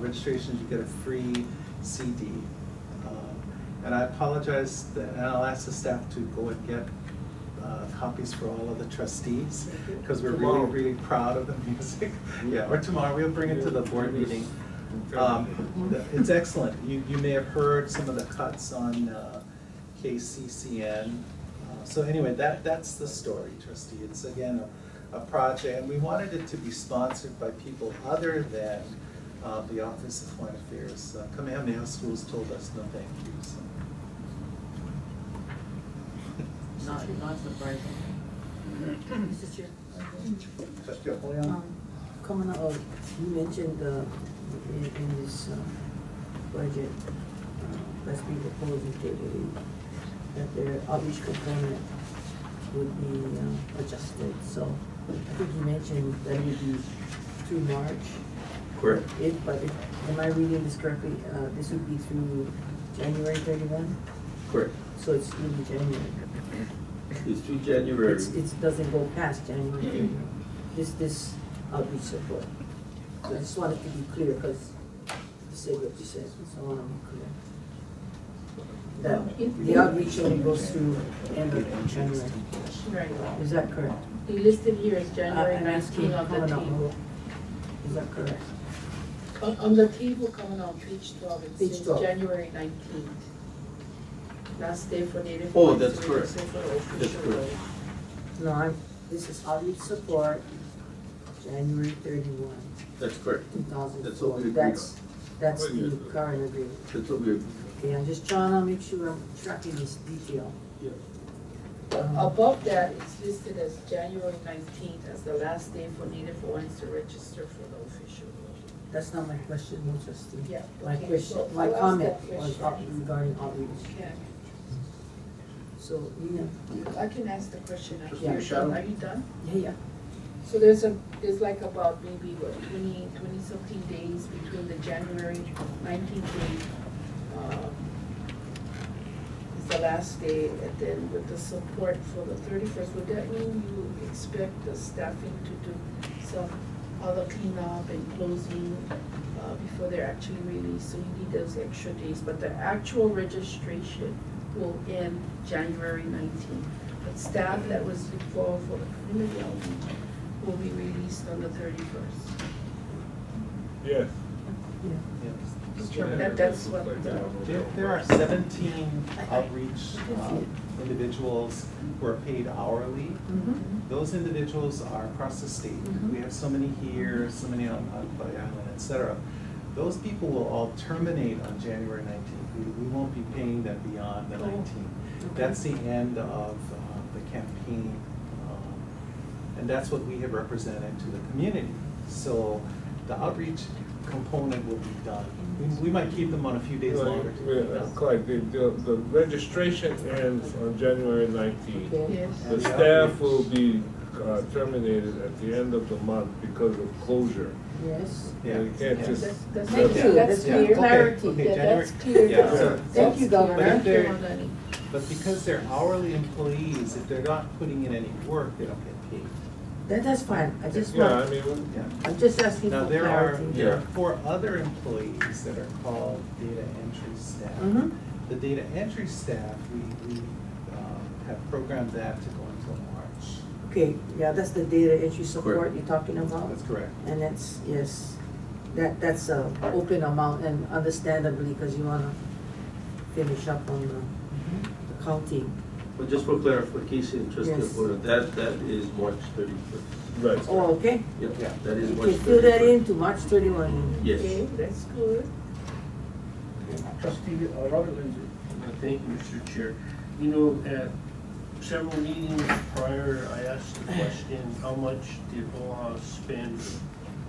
J: registrations, you get a free CD. And I apologize, and I'll ask the staff to go and get copies for all of the trustees, because we're really, really proud of the music. Yeah, or tomorrow, we'll bring it to the board meeting. It's excellent. You may have heard some of the cuts on KCCN. So anyway, that's the story, trustee. It's again a project, and we wanted it to be sponsored by people other than the Office of Hawaiian Affairs. Kamehameha Schools told us no thank you. So.
D: Not surprising.
O: Mr. Chair.
J: Trustee Hoyan.
O: KANAI'OLOWALU, you mentioned in this budget that's being proposed in Table 8 that their outreach component would be adjusted. So I think you mentioned that it would be through March.
G: Correct.
O: Am I reading this correctly? This would be through January 31?
G: Correct.
O: So it's through January.
G: It's through January.
O: It doesn't go past January 31. This outreach support. So I just wanted to be clear because you said what you said, so I want to be clear. That the outreach only goes through end of January. Right. Is that correct? The listed here is January 19th on the table. Is that correct?
P: On the table coming on page 12, it
O: Page
P: says
O: 12.
P: January 19th. Last day for Native
G: Oh,
P: Hawaiians
G: that's
P: to
G: correct.
P: register for the
G: That's
P: official
G: correct.
P: roll.
O: No, this is outreach support, January 31,
G: That's correct.
O: 2004.
G: That's what we agreed on.
O: That's the current agreement.
G: That's what we agreed.
O: Okay, I'm just trying to make sure I'm tracking this detail.
G: Yeah.
P: Above that, it's listed as January 19th as the last day for Native Hawaiians to register for the official roll.
O: That's not my question, no trustee.
P: Yeah,
O: My
P: okay,
O: question,
P: so
O: my
P: I'll ask
O: comment
P: that
O: was
P: question.
O: regarding outreach.
P: Okay.
O: So,
P: I can ask the question after
O: Yeah.
P: you're done. Are you done?
O: yeah.
P: So there's like about maybe what, 20 something days between the January 19th date, is the last day, and then with the support for the 31st, would that mean you expect the staffing to do some other cleanup and closing before they're actually released? So you need those extra days, but the actual registration will end January 19th. But staff that was involved for the community outreach will be released on the 31st.
H: Yes.
P: That's what.
J: There are 17 outreach individuals who are paid hourly. Those individuals are across the state. We have so many here, so many on the island, etc. Those people will all terminate on January 19th. We won't be paying them beyond the 19th. That's the end of the campaign, and that's what we have represented to the community. So the outreach component will be done. We might keep them on a few days longer.
H: Clyde, the registration ends on January 19th.
P: Okay. Yes.
H: The staff will be terminated at the end of the month because of closure.
O: Yes.
H: Yeah. You can't just.
P: Thank you, that's clear. Clarity,
J: Okay,
P: that's clear.
J: Yeah.
P: Thank you, Governor.
J: But because they're hourly employees, if they're not putting in any work, they don't get paid.
O: That's fine, I just
H: Yeah,
O: want,
H: I mean,
O: I'm just asking
J: Now,
O: for
J: there are
O: clarity.
J: 4 other employees that are called data entry staff. The data entry staff, we have programmed that to go until March.
O: Okay, yeah, that's the data entry support you're talking about?
J: That's correct.
O: And that's, yes, that's a open amount, and understandably, because you wanna finish up on the counting.
G: But just for clarification, Trustee
O: Yes.
G: Alberto, that is March 31st.
H: right.
O: Oh, okay.
G: Yep, that is
O: You
G: March 31st.
O: can fill that in to March 31.
G: Yes.
P: Okay, that's good.
F: Trustee Robert Lindsay. Thank you, Mr. Chair. You know, at several meetings prior, I asked the question, how much did OHA spend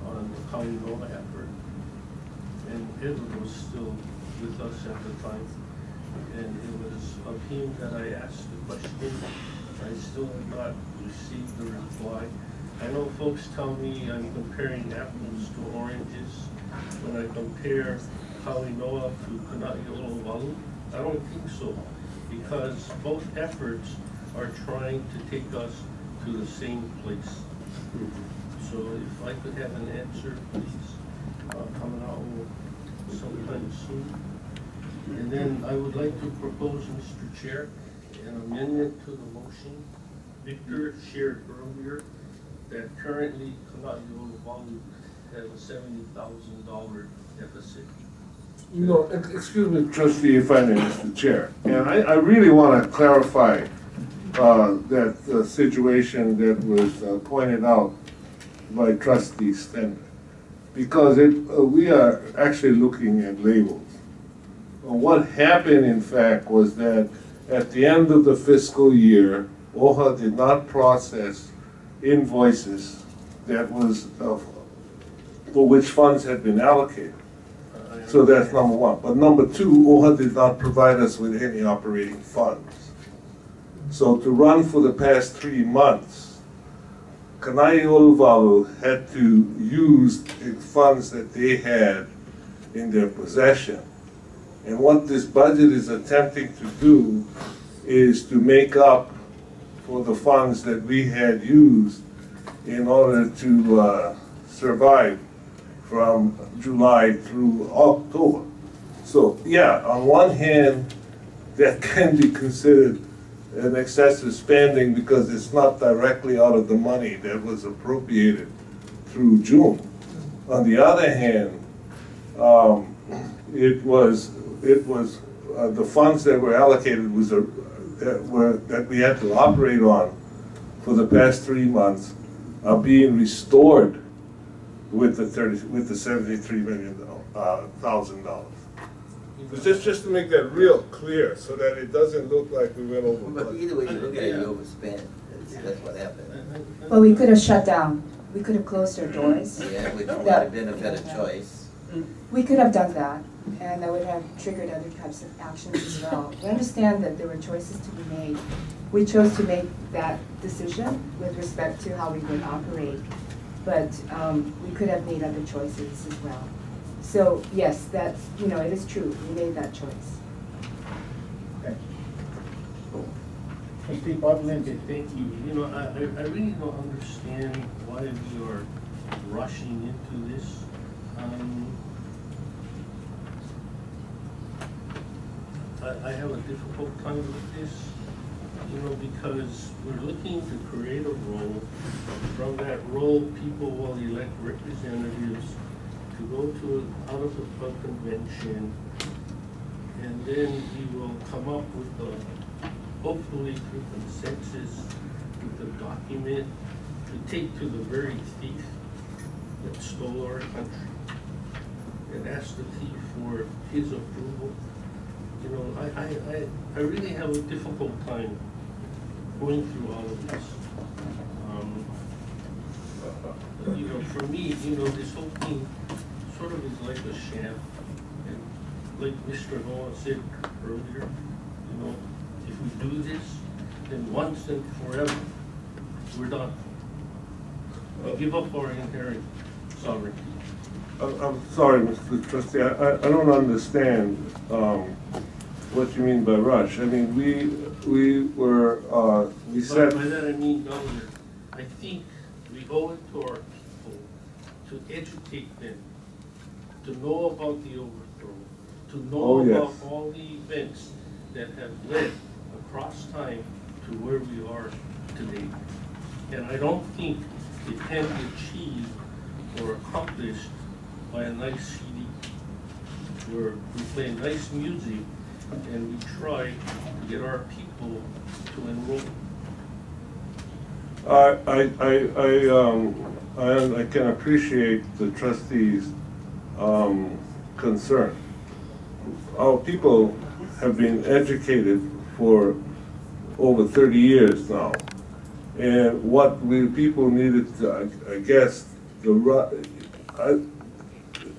F: on the KANAI'OLOWALU effort? And Edward was still with us at the time. And it was of him that I asked the question. I still have not received the reply. I know folks tell me I'm comparing apples to oranges. When I compare KANAI'OLOWALU to KANAI'OLOWALU, I don't think so, because both efforts are trying to take us to the same place. So if I could have an answer, please, coming out sometime soon. And then I would like to propose, Mr. Chair, an amendment to the motion. Victor shared earlier that currently KANAI'OLOWALU has a $70,000 deficit.
H: No, excuse me, Trustee, if I may, Mr. Chair. And I really want to clarify that situation that was pointed out by Trustee Stender, because we are actually looking at labels. What happened, in fact, was that at the end of the fiscal year, OHA did not process invoices that was for which funds had been allocated. So that's number one. But number two, OHA did not provide us with any operating funds. So to run for the past 3 months, KANAI'OLOWALU had to use the funds that they had in their possession. And what this budget is attempting to do is to make up for the funds that we had used in order to survive from July through October. So yeah, on one hand, that can be considered an excessive spending because it's not directly out of the money that was appropriated through June. On the other hand, it was the funds that were allocated that we had to operate on for the past 3 months are being restored with the $73 million thousand. Just to make that real clear, so that it doesn't look like we went over.
I: But either way you look at it, you overspent. That's what happened.
K: Well, we could have shut down. We could have closed our doors.
I: Yeah, which would have been a better choice.
K: We could have done that, and that would have triggered other types of actions as well. We understand that there were choices to be made. We chose to make that decision with respect to how we would operate, but we could have made other choices as well. So yes, that's, it is true, we made that choice.
F: Trustee Bob Lincoln, thank you. I really don't understand why we are rushing into this. I have a difficult time with this, because we're looking to create a role. From that role, people will elect representatives to go to an out-of-the-club convention, and then we will come up with hopefully through consensus, with a document to take to the very thief that stole our country, and ask the thief for his approval. You know, I really have a difficult time going through all of this. You know, for me, you know, this whole thing sort of is like a sham. And like Mr. Noah said earlier, you know, if we do this, then once and forever, we're done. We give up our inherent sovereignty.
H: I'm sorry, Mr. Trustee, I don't understand what you mean by rush. I mean, we said...
F: By that I mean, Governor, I think we owe it to our people to educate them, to know about the overthrow, to know about all the events that have led across time to where we are today. And I don't think it can be achieved or accomplished by a nice CD, where we play nice music and we try to get our people to enroll.
H: I can appreciate the trustees' concern. Our people have been educated for over 30 years now, and what we people needed to, I guess,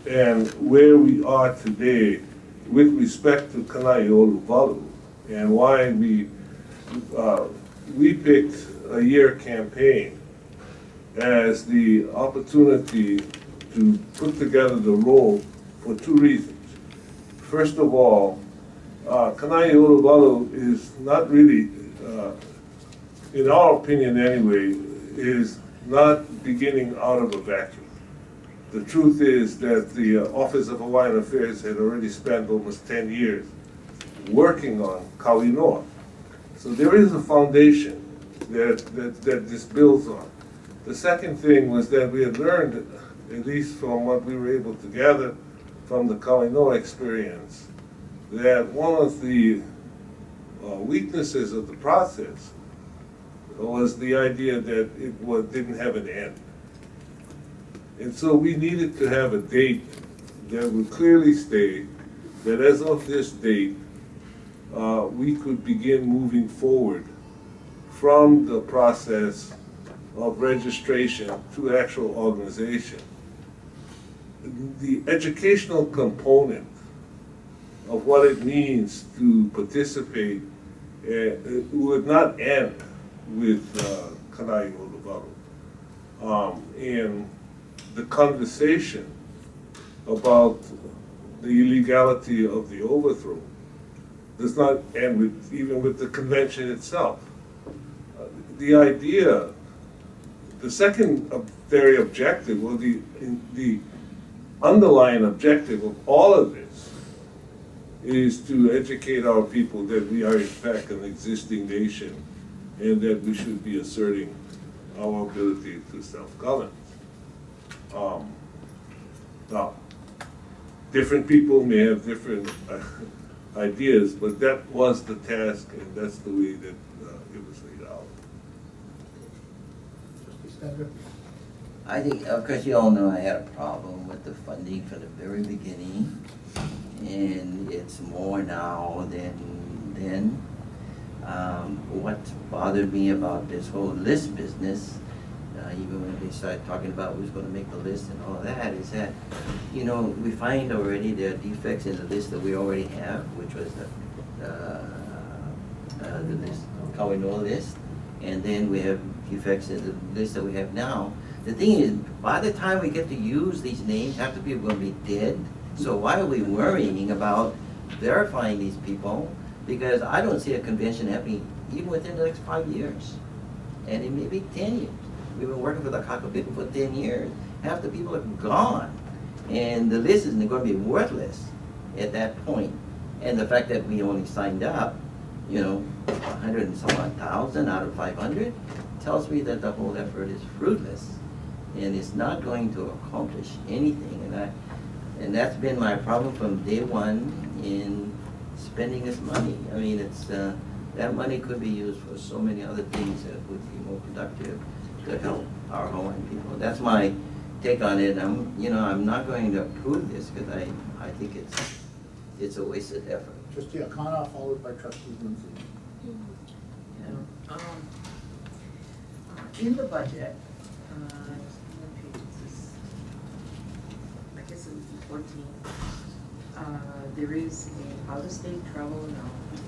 H: and where we are today with respect to KANAI'OLOWALU, and why we picked a year campaign as the opportunity to put together the role for two reasons. First of all, KANAI'OLOWALU is not really, in our opinion anyway, is not beginning out of a vacuum. The truth is that the Office of Hawaiian Affairs had already spent almost 10 years working on Kauinoa. So there is a foundation that this builds on. The second thing was that we had learned, at least from what we were able to gather from the Kauinoa experience, that one of the weaknesses of the process was the idea that it didn't have an end. And so we needed to have a date that would clearly state that as of this date, we could begin moving forward from the process of registration to actual organization. The educational component of what it means to participate would not end with KANAI'OLOWALU. And the conversation about the illegality of the overthrow does not end even with the convention itself. The idea, the secondary objective, or the underlying objective of all of this, is to educate our people that we are in fact an existing nation and that we should be asserting our ability to self-govern. Now, different people may have different ideas, but that was the task, and that's the way that it was laid out.
I: I think, of course, you all know I had a problem with the funding from the very beginning, and it's more now than then. What bothered me about this whole list business, even when they started talking about who's going to make the list and all that, is that, you know, we find already there are defects in the list that we already have, which was the list, Kauinoa list, and then we have defects in the list that we have now. The thing is, by the time we get to use these names, half the people are going to be dead. So why are we worrying about verifying these people? Because I don't see a convention happening even within the next 5 years. And it may be 10 years. We've been working for the Kakapiku for 10 years. Half the people are gone. And the list is going to be worthless at that point. And the fact that we only signed up, you know, 100 and some odd thousand out of 500 tells me that the whole effort is fruitless. and it's not going to accomplish anything. And that's been my problem from day one in spending this money. I mean, it's that money could be used for so many other things that would be more productive to help our Hawaiian people. That's my take on it. I'm not going to approve this because I think it's a wasted effort.
C: Trustee Akana, followed by Trustee Lindsay.
D: In the budget, I guess it would be 14, there is an out-of-state travel allowance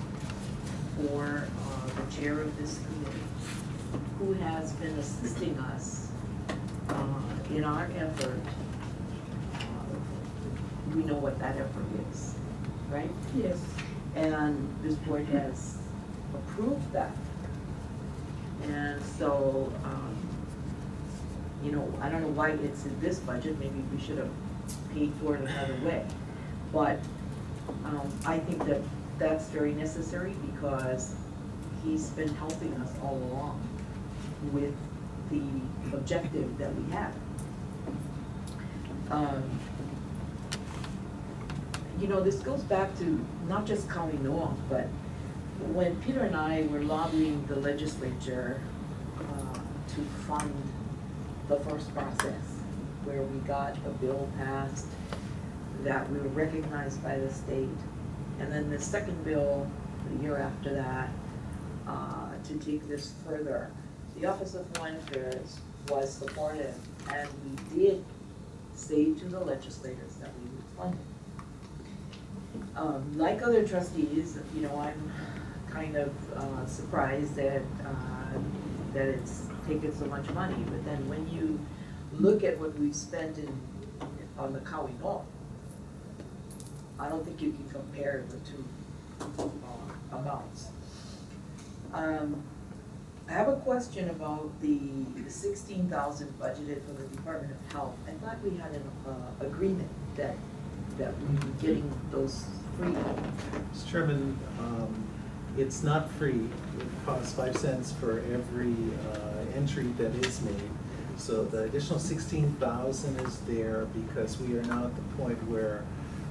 D: for the chair of this committee, who has been assisting us in our effort. We know what that effort is, right?
P: Yes.
D: And this board has approved that. And so, I don't know why it's in this budget. Maybe we should have paid for it another way. But I think that that's very necessary because he's been helping us all along with the objective that we have. This goes back to not just KANAI'OLOWALU, but when Peter and I were lobbying the legislature to fund the first process, where we got a bill passed that we were recognized by the state, and then the second bill the year after that to take this further, the Office of Hawaiian Affairs was supportive, and we did say to the legislators that we would fund it. Like other trustees, I'm kind of surprised that it's taken so much money. But then when you look at what we've spent on the KANAI'OLOWALU, I don't think you can compare the two amounts. I have a question about the $16,000 budgeted for the Department of Health. I thought we had an agreement that we would be getting those free.
J: Mr. Chairman, it's not free. It costs 5 cents for every entry that is made. So the additional 16,000 is there because we are now at the point where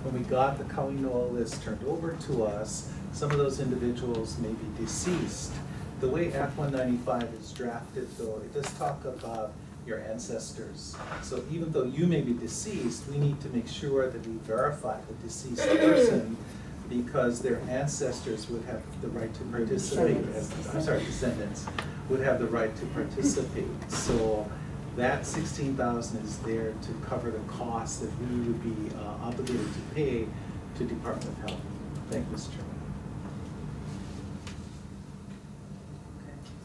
J: when we got the KANAI'OLOWALU list turned over to us, some of those individuals may be deceased. The way Act 195 is drafted, though, it does talk about your ancestors. So even though you may be deceased, we need to make sure that we verify the deceased person because their ancestors would have the right to participate. Descendants would have the right to participate. So that 16,000 is there to cover the costs that we would be obligated to pay to Department of Health. Thank you, Mr. Chairman.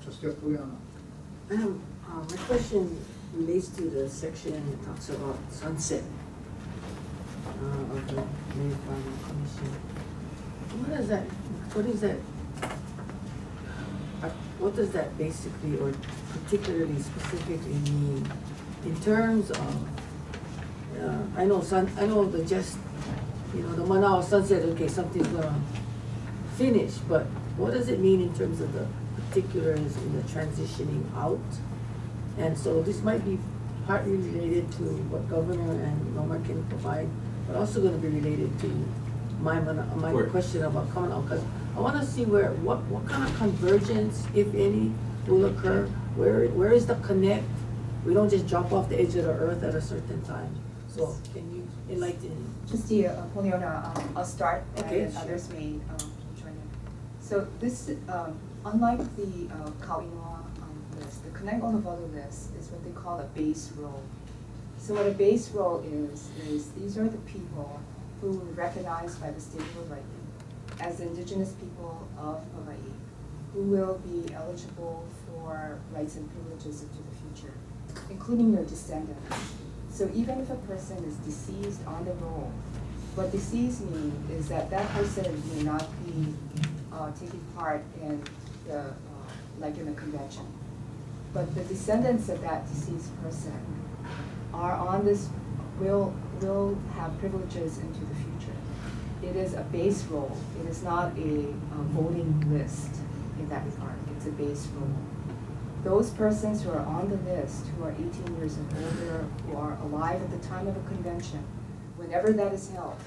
C: Trustee Akuyama.
O: My question relates to the section that talks about sunset of the Mayor Farmer Commission. What does that basically or particularly specifically mean in terms of, I know the the 1 hour sunset, okay, something's gonna finish, but what does it mean in terms of the particulars in the transitioning out? And so this might be partly related to what Governor and Norma can provide, but also going to be related to my question about coming out, because I want to see what kind of convergence, if any, will occur. Where is the connect? We don't just drop off the edge of the earth at a certain time. So can you enlighten me?
K: Trustee Poliona, I'll start,
O: okay,
K: and
O: sure.
K: Others may join in. So this, unlike the KANAI'OLOWALU list, the KANAI'OLOWALU list is what they call a base role. So what a base role is these are the people who were recognized by the state of Hawaii as the indigenous people of Hawaii, who will be eligible for rights and privileges into the future, including your descendants. So even if a person is deceased on the roll, what deceased means is that that person may not be taking part in the, like in a convention. But the descendants of that deceased person are on this, will have privileges into the future. It is a base role. It is not a voting list in that regard. It's a base role. those persons who are on the list, who are 18 years and older, who are alive at the time of a convention, whenever that is held,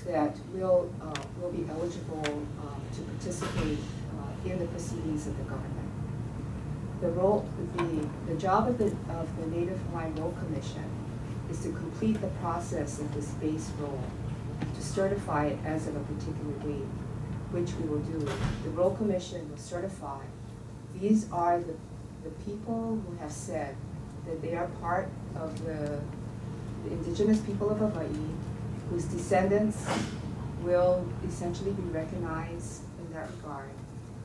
K: that will be eligible to participate in the proceedings of the government. The job of the Native Hawaiian Roll Commission is to complete the process of this base roll, to certify it as of a particular date, which we will do. The Roll Commission will certify these are the people who have said that they are part of the indigenous people of Hawaii, whose descendants will essentially be recognized in that regard.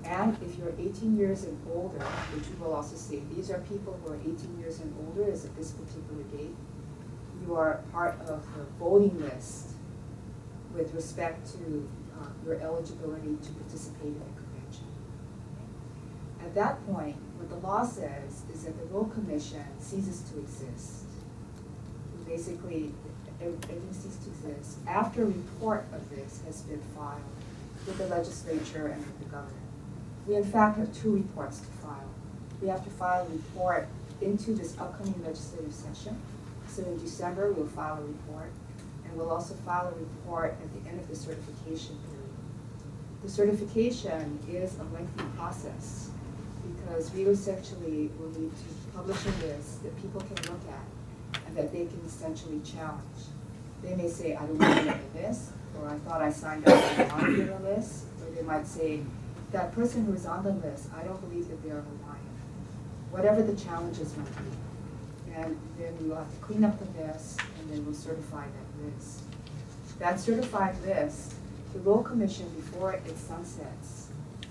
K: And if you're 18 years and older, which we will also say, these are people who are 18 years and older as of this particular date, you are part of the voting list with respect to your eligibility to participate in the convention. At that point, what the law says is that the Roll Commission ceases to exist. Basically, everything ceases to exist after a report of this has been filed with the legislature and with the governor. We in fact have two reports to file. We have to file a report into this upcoming legislative session. So in December, we'll file a report, and we'll also file a report at the end of the certification period. The certification is a lengthy process because we essentially will need to publish a list that people can look at and that they can essentially challenge. They may say, I don't want to be on the list, or I thought I signed up and I want to be on the list, or they might say, that person who is on the list, I don't believe that they are Hawaiian. Whatever the challenges might be. And then we will have to clean up the list, and then we'll certify that list. That certified list, the Roll Commission, before it sunsets,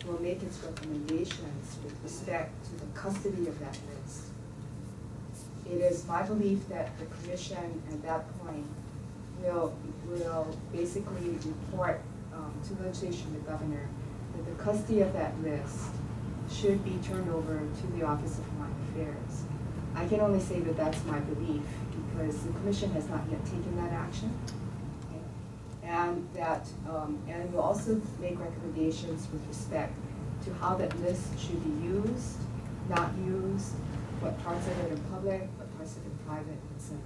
K: will make its recommendations with respect to the custody of that list. It is my belief that the Commission at that point will basically report to the legislation, the governor, that the custody of that list should be turned over to the Office of Hawaiian Affairs. I can only say that that's my belief because the Commission has not yet taken that action. Okay? And that, and we'll also make recommendations with respect to how that list should be used, not used, what parts of it are public, what parts of it are private, etc.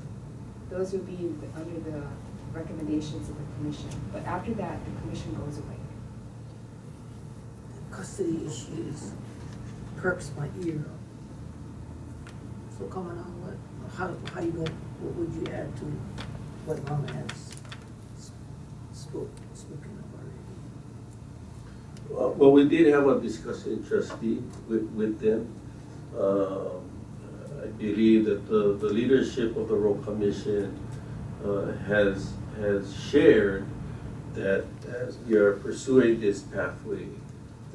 K: Those would be under the recommendations of the Commission. But after that, the Commission goes away.
O: Custody issues perks my ear. So coming on, how you going? What would you add to what Mama has spoken of already?
G: Well, we did have a discussion, trustee, with them. I believe that the leadership of the Roll Commission has shared that as we are pursuing this pathway,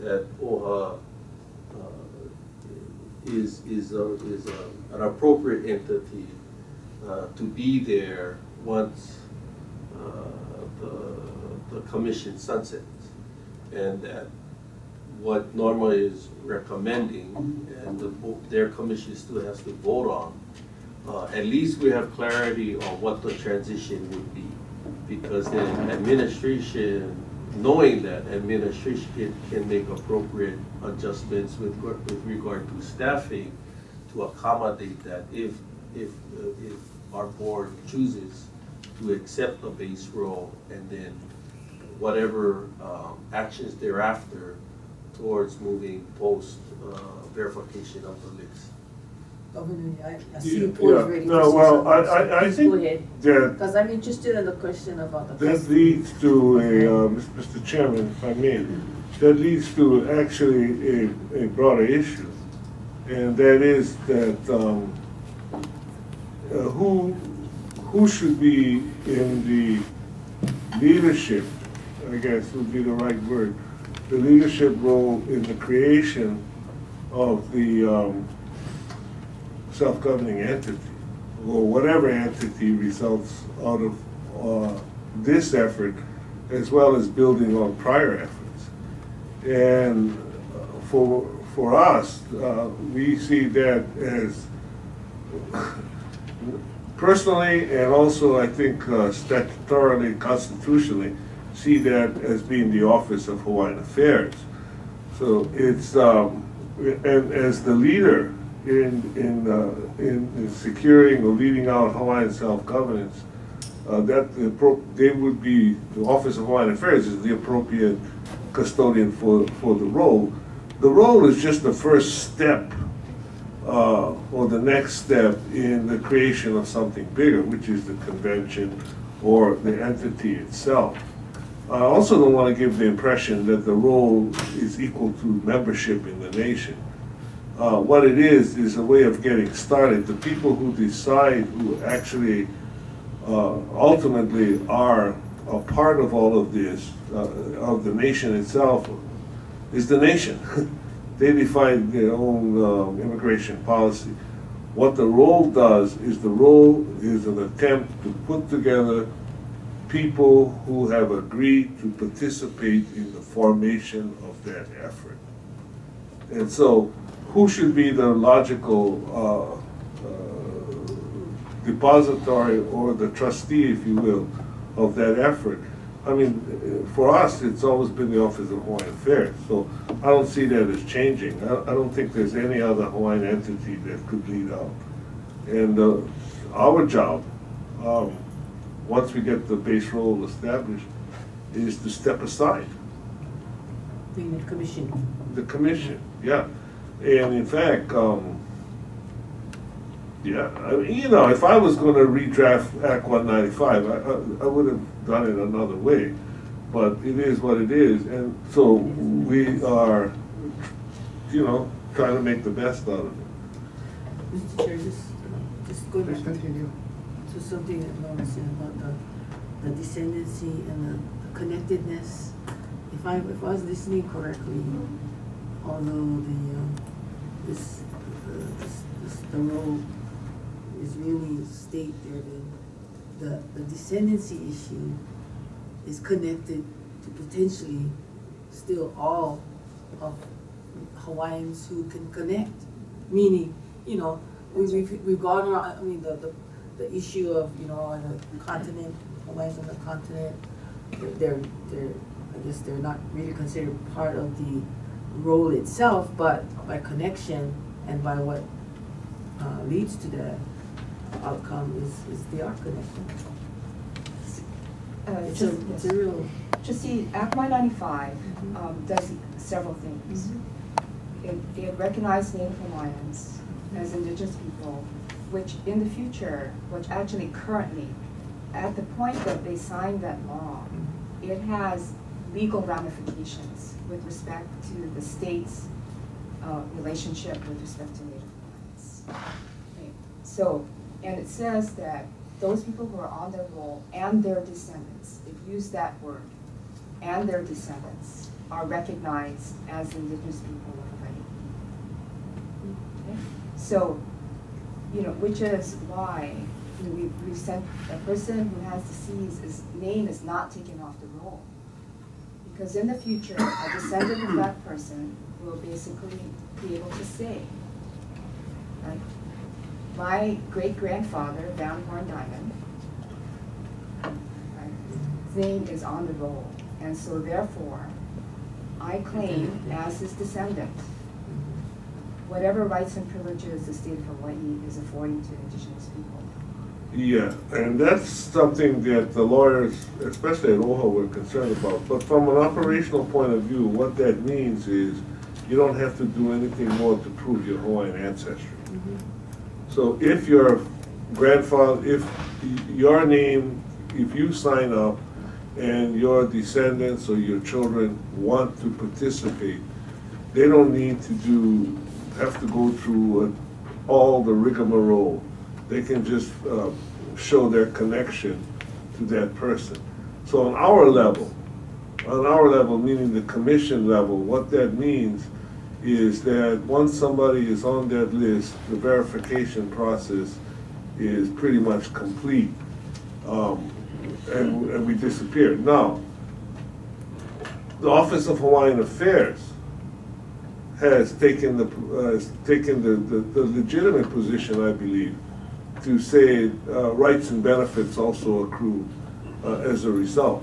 G: that OHA is an appropriate entity to be there once the commission sunsets, and that what Norma is recommending and their commission still has to vote on, at least we have clarity on what the transition would be, because then administration, knowing that administration can make appropriate adjustments with regard to staffing to accommodate that if our board chooses to accept the base role, and then whatever actions thereafter towards moving post verification of the list.
O: Governor, I see your point ready.
H: No, well, I think that
O: because I'm interested in the question about the
H: that leads to a, Mr. Chairman, if I may, that leads to actually a broader issue, and that is that who should be in the leadership, I guess would be the right word, the leadership role in the creation of the self-governing entity, or whatever entity results out of this effort, as well as building on prior efforts. And for us, we see that as personally, and also I think statutorily, constitutionally, see that as being the Office of Hawaiian Affairs. So it's and as the leader in securing or leading out Hawaiian self-governance, they would be, the Office of Hawaiian Affairs is the appropriate custodian for the role. The role is just the first step or the next step in the creation of something bigger, which is the convention or the entity itself. I also don't want to give the impression that the role is equal to membership in the nation. What it is a way of getting started. The people who decide, who actually ultimately are a part of all of this, of the nation itself, is the nation. They define their own immigration policy. What the role does is the role is an attempt to put together people who have agreed to participate in the formation of that effort. And so, who should be the logical depository or the trustee, if you will, of that effort? I mean, for us, it's always been the Office of Hawaiian Affairs, so I don't see that as changing. I don't think there's any other Hawaiian entity that could lead out. And our job, once we get the base role established, is to step aside.
O: The commission.
H: The commission, yeah. And in fact, yeah, you know, if I was going to redraft Act 195, I would have done it another way. But it is what it is, and so we are, you know, trying to make the best out of it.
O: Mr. Chair, just going back to something that Laura said about the descendancy and the connectedness. If I was listening correctly, although the role is really state there, the descendancy issue is connected to potentially still all of Hawaiians who can connect. Meaning, you know, we've gone around. I mean, the issue of, you know, on the continent, Hawaiians on the continent, they're I guess they're not really considered part of the role itself, but by connection and by what leads to the outcome is they are connected. It's a real.
K: Just see, Act 195 does several things. It recognized Native Hawaiians as indigenous people, which in the future, which actually currently, at the point that they signed that law, it has legal ramifications with respect to the state's relationship with respect to Native Hawaiians. Okay. So, and it says that those people who are on their roll and their descendants, it used that word, and their descendants are recognized as indigenous people of Hawaii. Okay? So, you know, which is why, you know, we've sent a person who has deceased, his name is not taken off the roll. Because in the future, a descendant of that person will basically be able to say, right, my great-grandfather, Van Horn Diamond, right, his name is on the roll. And so therefore, I claim as his descendant, whatever rights and privileges the state of Hawaii is affording to indigenous people.
H: Yeah, and that's something that the lawyers, especially at OHA, were concerned about. But from an operational point of view, what that means is you don't have to do anything more to prove your Hawaiian ancestry. So if your grandfather, if your name, if you sign up and your descendants or your children want to participate, they don't need to have to go through all the rigmarole. They can just show their connection to that person. So on our level, meaning the commission level, what that means is that once somebody is on that list, the verification process is pretty much complete, and we disappear. Now, the Office of Hawaiian Affairs has taken the legitimate position, I believe, to say rights and benefits also accrue as a result.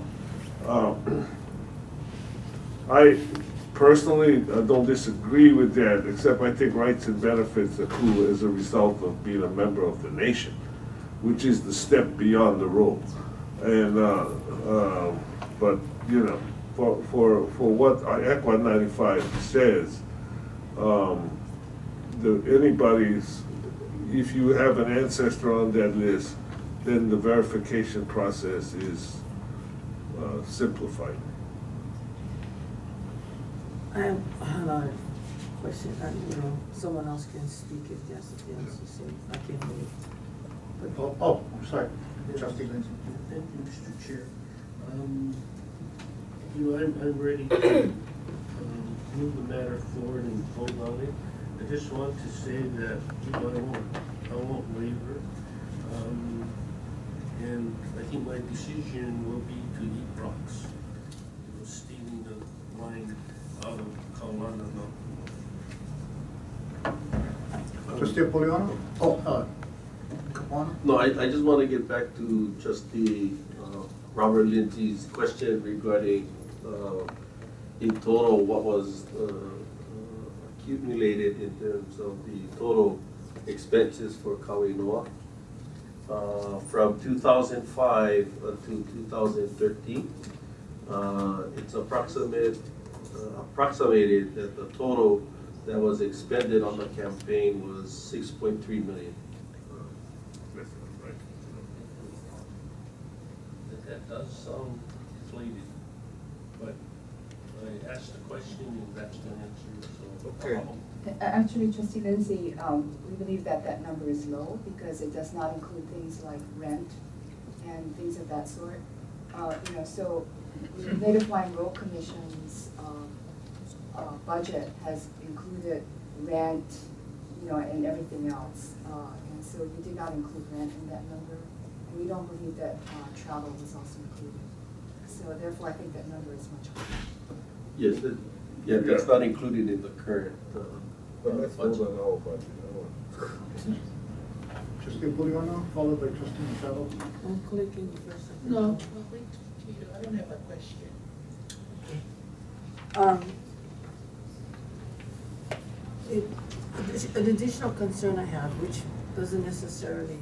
H: personally, I don't disagree with that, except I think rights and benefits accrue as a result of being a member of the nation, which is the step beyond the role. And, but, you know, for what ECWA 95 says, if you have an ancestor on that list, then the verification process is simplified.
O: I have another question, you know, someone else can speak if there's something else to say. I can't wait.
C: I'm sorry, Trustee Lindsay.
F: Thank you, Mr. Chair. You know, I'm ready to move the matter forward and vote on it. I just want to say that, you know, I won't waver. And I think my decision will be to eat rocks. You know, stealing the line out of Kaulana.
C: Trustee Poliano? Capone?
G: No, I just want to get back to Trustee Robert Lindsay's question regarding in total what was accumulated in terms of the total expenses for KANAI'OLOWALU from 2005 to 2013. It's approximated that the total that was expended on the campaign was 6.3 million.
F: That does sound inflated, but I asked the question and that's the answer, so.
C: Okay.
K: Actually, Trustee Lindsay, we believe that that number is low because it does not include things like rent and things of that sort. You know, so the Native Hawaiian Road Commission's budget has included rent, you know, and everything else. And so we did not include rent in that number. And we don't believe that travel was also included. So therefore, I think that number is much higher.
G: Yes, that's not included in the current
H: But let's vote on our budget.
C: Trustee Poliano, followed by Trustee Machado.
O: I'm clicking first.
P: No, I'll wait to you. I don't have a question.
O: An additional concern I have, which doesn't necessarily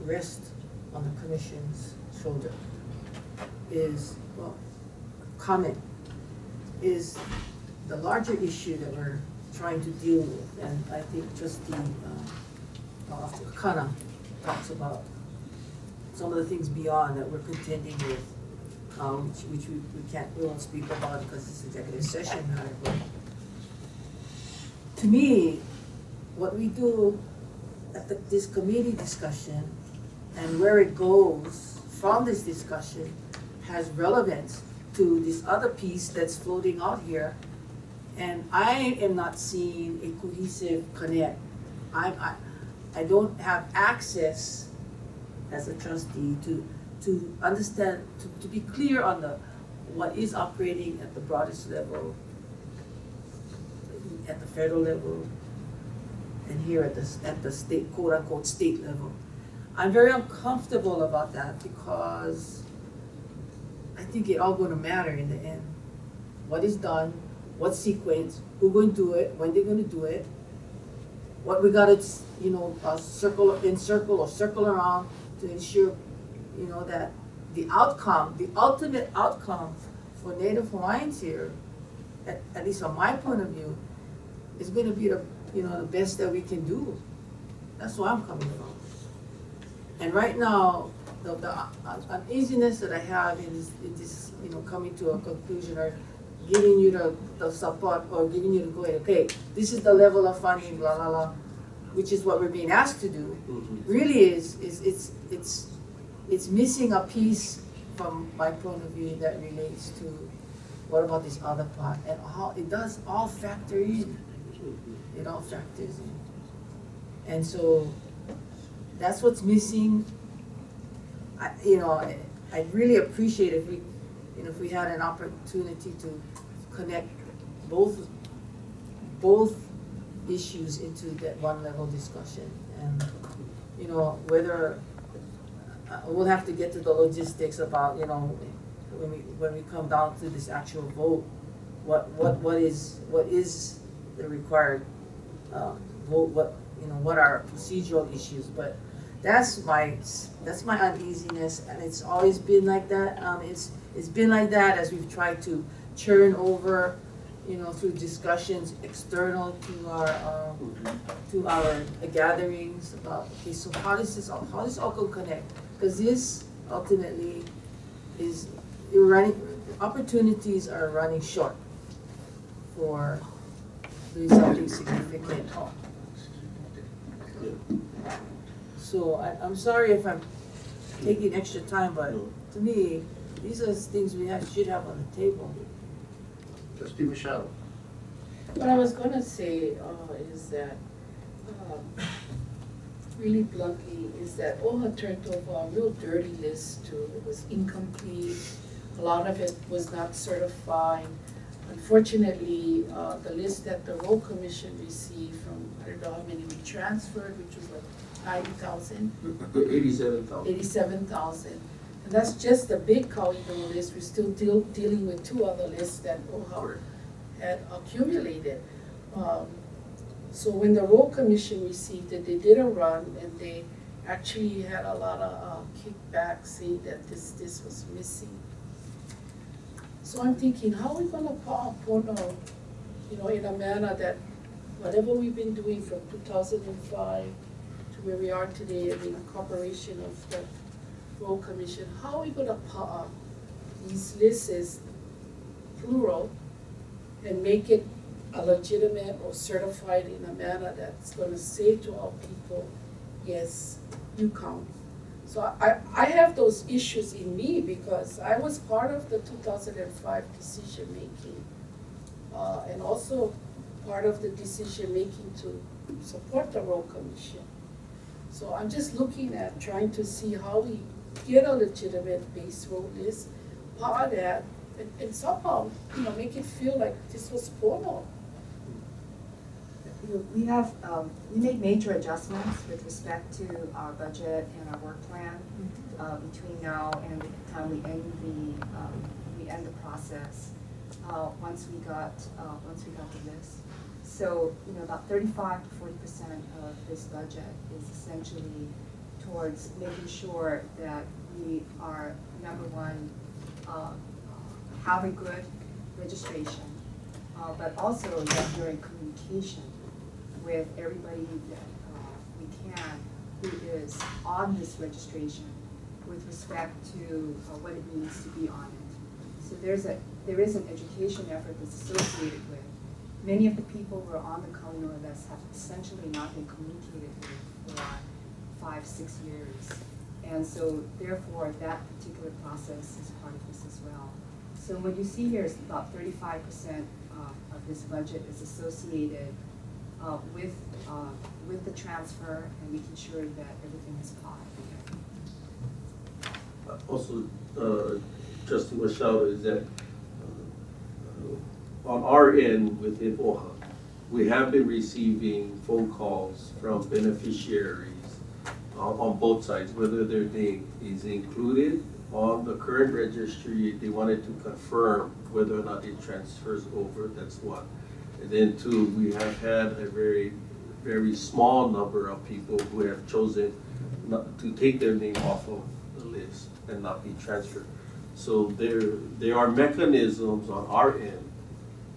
O: rest on the Commission's shoulder, is, well, comment, is the larger issue that we're trying to deal with, and I think Trustee Kana talks about some of the things beyond that we're contending with, which we won't speak about because it's executive session matter, but to me, what we do at this committee discussion and where it goes from this discussion has relevance to this other piece that's floating out here. And I am not seeing a cohesive connect. I don't have access as a trustee to understand, to be clear on what is operating at the broadest level, at the federal level, and here at the state, quote unquote, state level. I'm very uncomfortable about that because I think it's all going to matter in the end. What is done, what sequence, who's going to do it, when they're going to do it, what we got to, you know, circle around to ensure, you know, that the outcome, the ultimate outcome for Native Hawaiians here, at least from my point of view, is going to be the, you know, the best that we can do. That's where I'm coming from. And right now, the uneasiness that I have in this, you know, coming to a conclusion or giving you the support or giving you the go ahead, okay, this is the level of funding, blah, blah, blah, which is what we're being asked to do, really it's missing a piece from my point of view that relates to what about this other part and how it does all factor in. It all factors in. And so that's what's missing. I'd really appreciate if we, you know, if we had an opportunity to connect both issues into that one level discussion. And, you know, whether we'll have to get to the logistics about, you know, when we come down to this actual vote, what is the required vote, what are procedural issues, but that's my uneasiness, and it's always been like that. It's been like that as we've tried to churn over, through discussions external to our gatherings about, okay, so how does this all go connect? Because this ultimately is opportunities are running short for doing something significant. So I'm sorry if I'm taking extra time, but to me, these are things should have on the table.
C: Trustee Machado.
P: What I was gonna say is that, really bluntly, is that OHA turned over a real dirty list too. It was incomplete. A lot of it was not certified. Unfortunately, the list that the Road Commission received from, I don't know how many we transferred, which was like 90,000.
G: 87,000.
P: 87,000. And that's just the big KANAI'OLOWALU list. We're still dealing with 2 other lists that OHA had accumulated. So when the Road Commission received it, they did a run, and they actually had a lot of kickbacks saying that this was missing. So I'm thinking, how are we going to in a manner that whatever we've been doing from 2005 to where we are today, in the incorporation of the Road Commission, how are we going to put up these lists as plural and make it a legitimate or certified in a manner that's going to say to our people, yes, you count. So I have those issues in me because I was part of the 2005 decision making and also part of the decision making to support the Road Commission. So I'm just looking at trying to see how we get a legitimate base road list, power that, and somehow make it feel like this was formal.
K: We made major adjustments with respect to our budget and our work plan between now and the time we end the process. Once we got the list, so about 35 to 40% of this budget is essentially towards making sure that we are, number one, have a good registration, but also that you're in communication with everybody that we can who is on this registration with respect to what it means to be on it. So there is an education effort that's associated with. Many of the people who are on the KANAI'OLOWALU list have essentially not been communicated with for 5-6 years. And so therefore that particular process is part of this as well. So what you see here is about 35% of this budget is associated with the transfer and making sure that everything is applied.
G: Also, Trustee Machado, is that on our end within OHA, we have been receiving phone calls from beneficiaries on both sides, whether their name is included on the current registry. They wanted to confirm whether or not it transfers over. That's one. And then 2, we have had a very, very small number of people who have chosen not to take their name off of the list and not be transferred. So there are mechanisms on our end,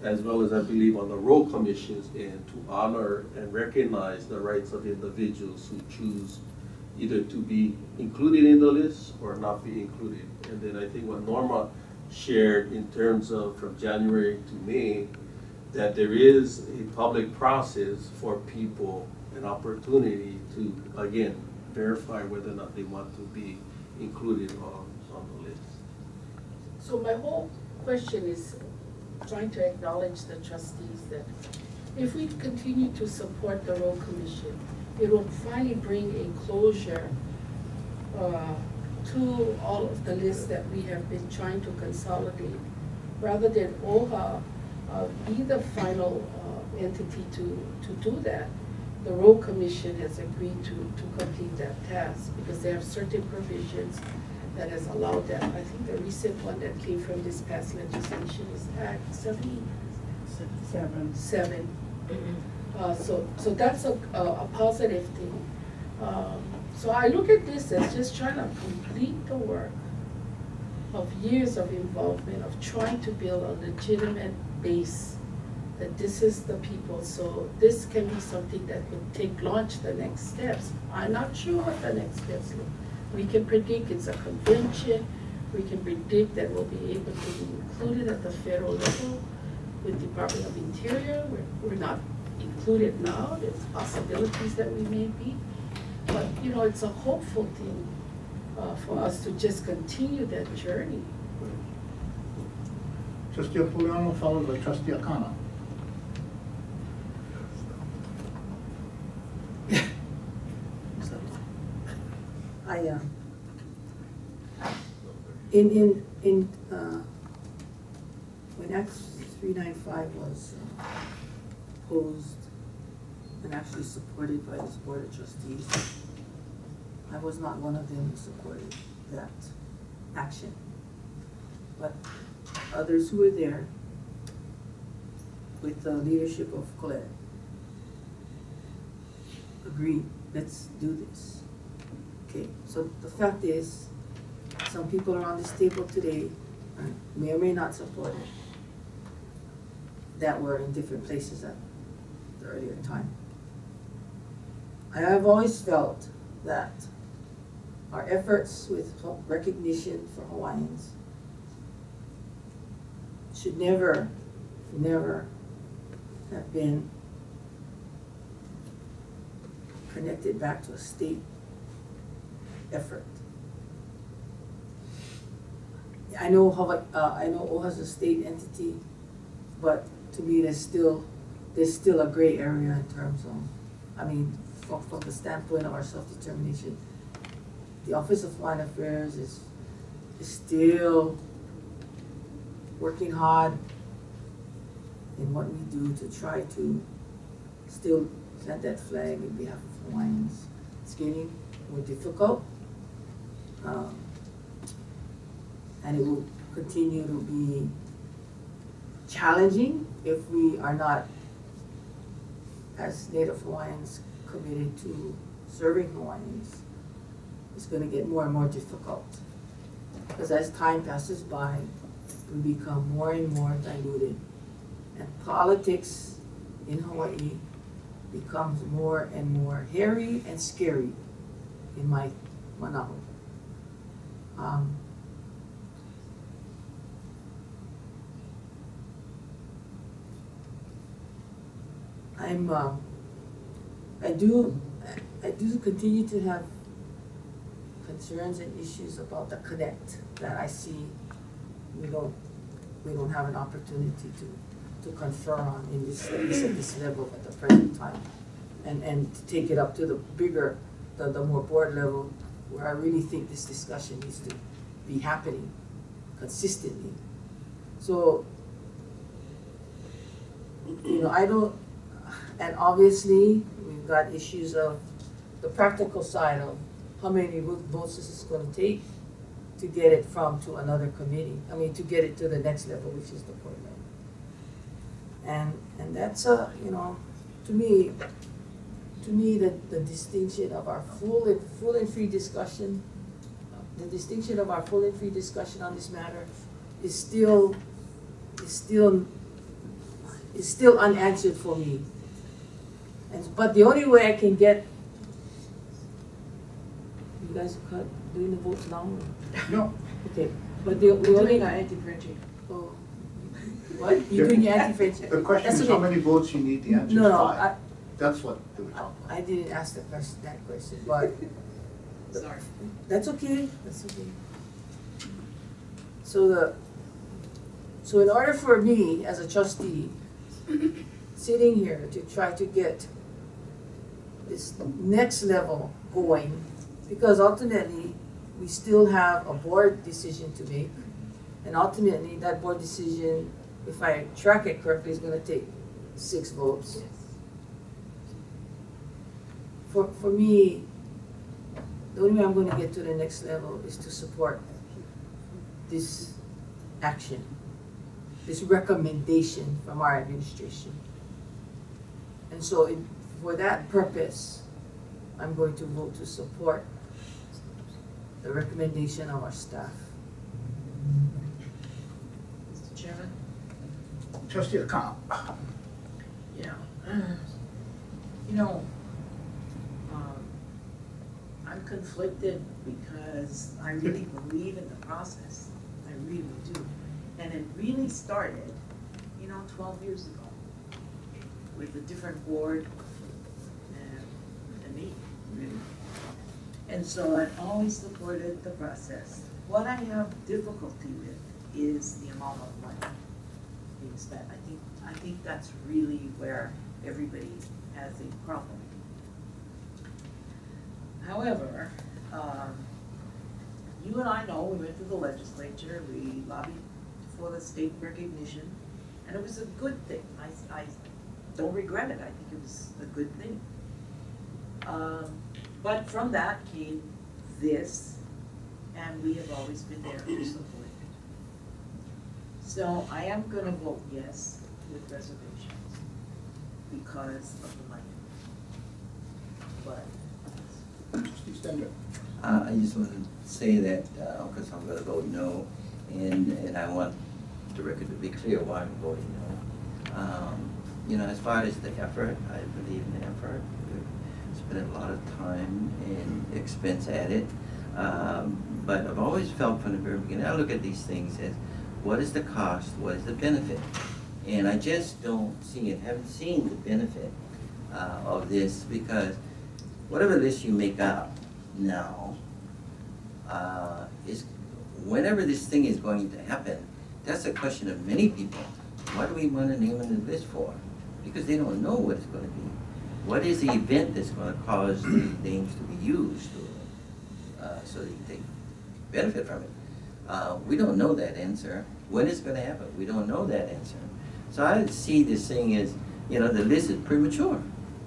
G: as well as I believe on the Road Commission's end, to honor and recognize the rights of individuals who choose either to be included in the list or not be included. And then I think what Norma shared in terms of from January to May, that there is a public process for people, an opportunity to, again, verify whether or not they want to be included on the list.
P: So my whole question is trying to acknowledge the trustees that if we continue to support the Road Commission, it will finally bring a closure to all of the lists that we have been trying to consolidate, rather than OHA be the final entity to do that. The Road Commission has agreed to complete that task because they have certain provisions that has allowed that. I think the recent one that came from this past legislation is Act 77. So that's a positive thing. So I look at this as just trying to complete the work of years of involvement, of trying to build a legitimate base, that this is the people. So this can be something that could launch the next steps. I'm not sure what the next steps look. We can predict it's a convention. We can predict that we'll be able to be included at the federal level with Department of Interior. We're not included now. There's possibilities that we may be. But, you know, it's a hopeful thing for us to just continue that journey.
C: Trustee Apuliano, followed by Trustee Akana.
O: When Act 395 was proposed and actually supported by this Board of Trustees, I was not one of them who supported that action. But others who were there, with the leadership of Colette, agreed, let's do this. Okay, so the fact is, some people around this table today may or may not support it, that were in different places at the earlier time. I have always felt that our efforts with recognition for Hawaiians should never have been connected back to a state effort. I know OHA is a state entity, but to me there's still a gray area in terms of, I mean, from the standpoint of our self-determination, the Office of Hawaiian Affairs is still working hard in what we do to try to still plant that flag in behalf of Hawaiians. It's getting more difficult, and it will continue to be challenging if we are not, as Native Hawaiians, committed to serving Hawaiians. It's going to get more and more difficult, because as time passes by, we become more and more diluted, and politics in Hawaii becomes more and more hairy and scary in my manaho. I do continue to have concerns and issues about the connect that I see we don't have an opportunity to confer on in this, at least at this level at the present time, and to take it up to the bigger, the more board level, where I really think this discussion needs to be happening consistently. So, you know, I don't, and obviously we've got issues of the practical side of how many votes this is going to take to get it to another committee. I mean, to get it to the next level, which is the board level. And that's you know, to me the distinction of our full and free discussion, on this matter is still unanswered for me. But the only way I can get, you guys are doing the votes now?
C: No.
O: Okay, but the only.
D: Doing our anti-Frenchie.
O: Oh, what? You're doing your anti-Frenchie?
C: The question is how many votes you need, the answer is 5. That's what they were talking about.
O: I didn't ask that question, but.
D: Sorry.
O: That's okay, that's okay. So in order for me as a trustee, sitting here to try to get this next level going, because ultimately we still have a board decision to make, and ultimately that board decision, if I track it correctly, is going to take 6 votes. For me, the only way I'm going to get to the next level is to support this action, this recommendation from our administration. And so for that purpose, I'm going to vote to support the recommendation of our staff.
D: Mr. Chairman?
C: Trustee Akana.
Q: Yeah. You know, I'm conflicted because I really believe in the process. I really do. And it really started, 12 years ago with a different board and me, really. And so I always supported the process. What I have difficulty with is the amount of money being spent. I think that's really where everybody has a problem. However, you and I know we went to the legislature, we lobbied for the state recognition, and it was a good thing. I don't regret it. I think it was a good thing. But from that came this, and we have always been there to support it. So I am going to vote yes with reservations because of the money. But
I: I just want to say that, because I'm going to vote no, and I want the record to be clear why I'm voting no. As far as the effort, I believe in the effort. We've spent a lot of time and expense at it. But I've always felt from the very beginning, I look at these things as, what is the cost, what is the benefit? And I just don't see it, haven't seen the benefit of this, because whatever list you make up now, is whenever this thing is going to happen, that's a question of many people. What do we want to name the list for? Because they don't know what it's going to be. What is the event that's going to cause the names to be used so that you take benefit from it? We don't know that answer. When it's going to happen, we don't know that answer. So I see this thing as, the list is premature.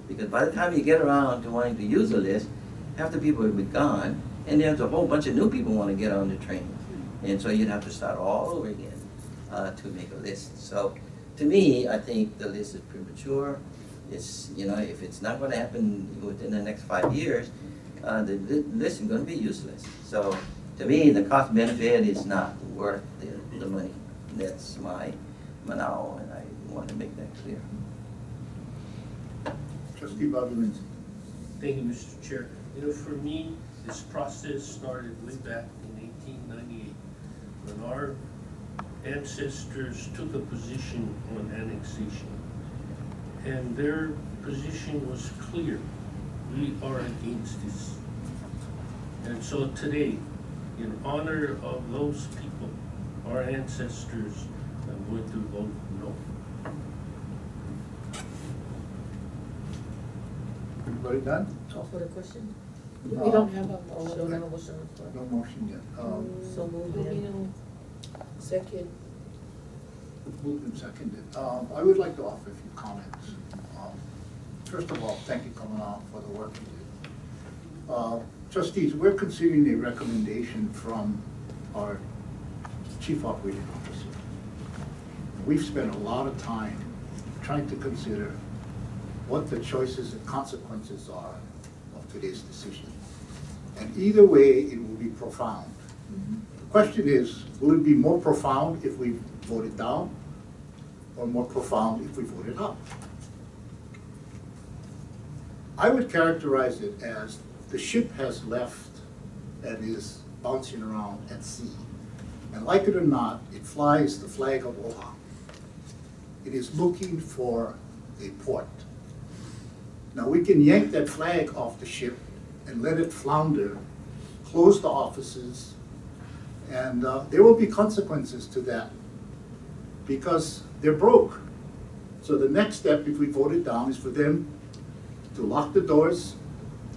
I: Because by the time you get around to wanting to use the list, half the people will be gone, and there's a whole bunch of new people want to get on the train. And so you'd have to start all over again to make a list. So to me, I think the list is premature. It's, if it's not going to happen within the next 5 years, the list is going to be useless. So to me, the cost benefit is not worth the money. That's my now, and I want to make that clear.
C: Trustee Bobby.
F: Thank you, Mr. Chair. For me, this process started way back in 1898 when our ancestors took a position on annexation. And their position was clear. We are against this. And so today, in honor of those people, our ancestors, I'm going to vote no.
C: Everybody done?
O: Call for the question?
P: We don't have a
O: We don't have a motion.
C: No motion yet.
O: So moved.
P: second.
C: Moved and seconded. I would like to offer a few comments. First of all, thank you, Kamala, for the work you did. Trustees, we're considering a recommendation from our Chief Operating Officer. We've spent a lot of time trying to consider what the choices and consequences are of today's decision. And either way, it will be profound. The question is, will it be more profound if we vote it down, or more profound if we vote it up? I would characterize it as the ship has left and is bouncing around at sea. And like it or not, it flies the flag of OHA. It is looking for a port. Now we can yank that flag off the ship and let it flounder, close the offices, and there will be consequences to that because they're broke. So the next step, if we vote it down, is for them to lock the doors,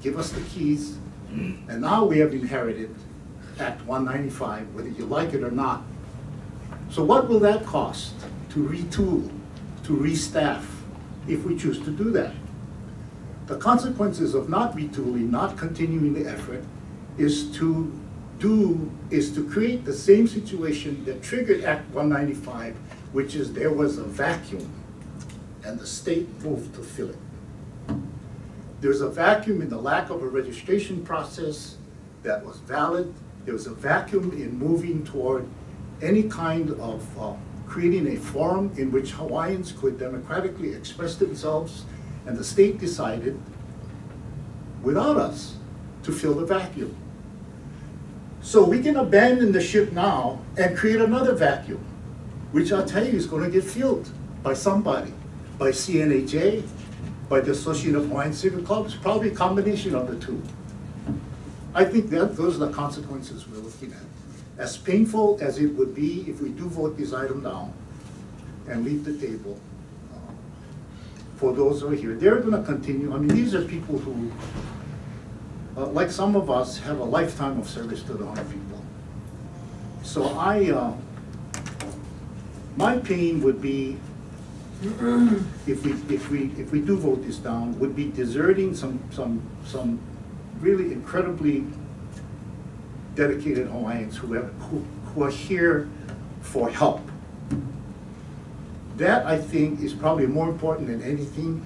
C: give us the keys, and now we have inherited Act 195, whether you like it or not. So what will that cost to retool, to restaff, if we choose to do that? The consequences of not retooling, not continuing the effort, is to create the same situation that triggered Act 195, which is there was a vacuum and the state moved to fill it. There's a vacuum in the lack of a registration process that was valid. There was a vacuum in moving toward any kind of creating a forum in which Hawaiians could democratically express themselves, and the state decided, without us, to fill the vacuum. So we can abandon the ship now and create another vacuum, which I'll tell you is going to get filled by somebody, by CNHA, by the Association of Hawaiian Civic Clubs, probably a combination of the two. I think that those are the consequences we're looking at. As painful as it would be if we do vote this item down and leave the table, for those who are here, they're going to continue. I mean, these are people who, like some of us, have a lifetime of service to the Hawaiian people. So my pain would be, if we do vote this down, would be deserting some really incredibly dedicated Hawaiians who are here for help. That, I think, is probably more important than anything,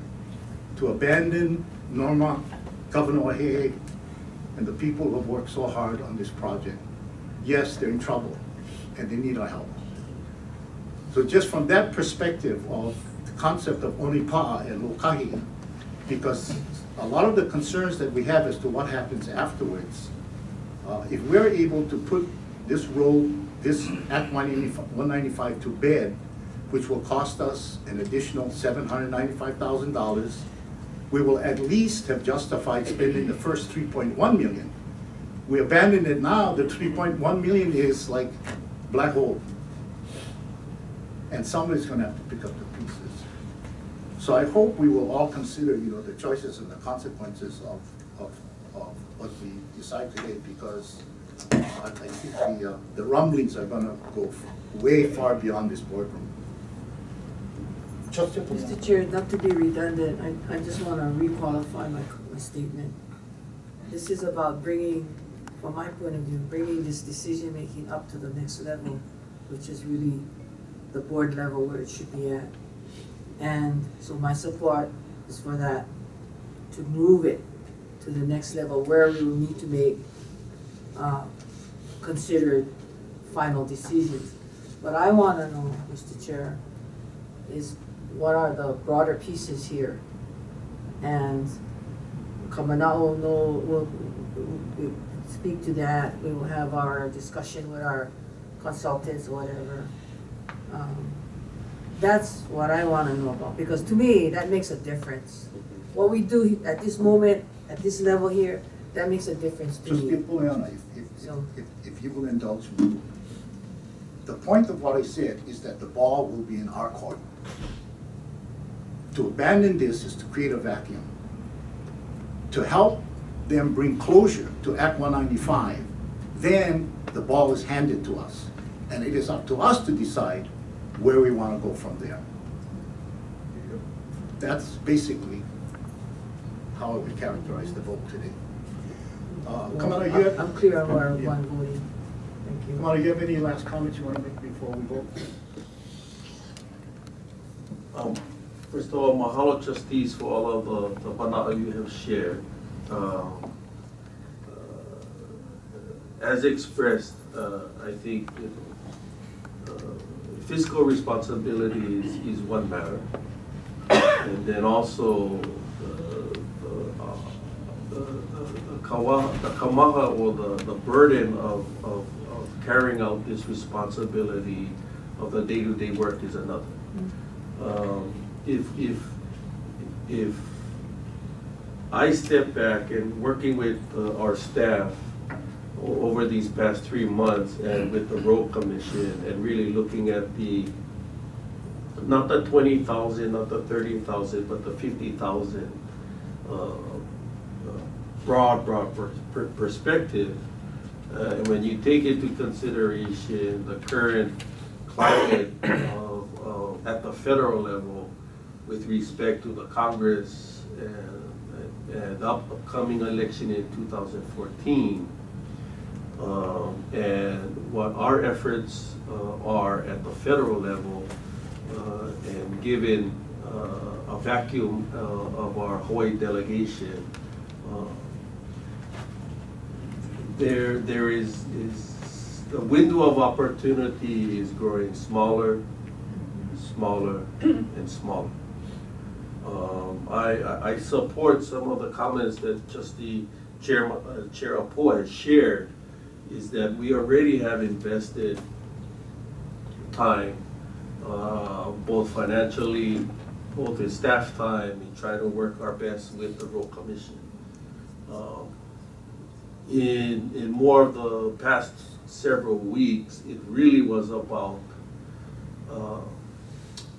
C: to abandon Norma, Governor O'Hare, and the people who have worked so hard on this project. Yes, they're in trouble, and they need our help. So just from that perspective of the concept of onipa'a and lokahi, because a lot of the concerns that we have as to what happens afterwards, if we're able to put this Act 195 to bed, which will cost us an additional $795,000, we will at least have justified spending the first $3.1 million. We abandon it now, the $3.1 million is like black hole. And somebody's going to have to pick up the pieces. So I hope we will all consider, the choices and the consequences of what we decide today, because I think the rumblings are going to go way far beyond this boardroom.
O: Mr. Chair, not to be redundant, I just want to re-qualify my statement. This is about bringing, from my point of view, bringing this decision-making up to the next level, which is really the board level where it should be at. And so my support is for that, to move it to the next level where we will need to make considered final decisions. But I want to know, Mr. Chair, is what are the broader pieces here? And Kamana'o will speak to that. We will have our discussion with our consultants or whatever. That's what I want to know about, because to me, that makes a difference. What we do at this moment, at this level here, that makes a difference to me.
C: If you will indulge me, the point of what I said is that the ball will be in our court. To abandon this is to create a vacuum. To help them bring closure to Act 195, then the ball is handed to us. And it is up to us to decide where we want to go from there. That's basically how I would characterize the vote today.
O: I'm clear on where I'm voting. Thank you.
C: Kamala, you have any last comments you want to make before we vote?
G: First of all, mahalo trustees for all of the pana'a you have shared. As expressed, I think fiscal responsibility is one matter, and then also the kamaha, or the burden of carrying out this responsibility of the day-to-day work is another. If I step back and working with our staff over these past 3 months and with the road commission and really looking at not the 20,000, not the 30,000, but the 50,000 broad perspective, and when you take into consideration the current climate at the federal level with respect to the Congress and the upcoming election in 2014, And what our efforts are at the federal level, and given a vacuum of our Hawaii delegation, there is the window of opportunity is growing smaller, smaller, and smaller. I support some of the comments that Trustee Chair Apo has shared, is that we already have invested time, both financially, both in staff time, in trying to work our best with the Road Commission. In more of the past several weeks, it really was about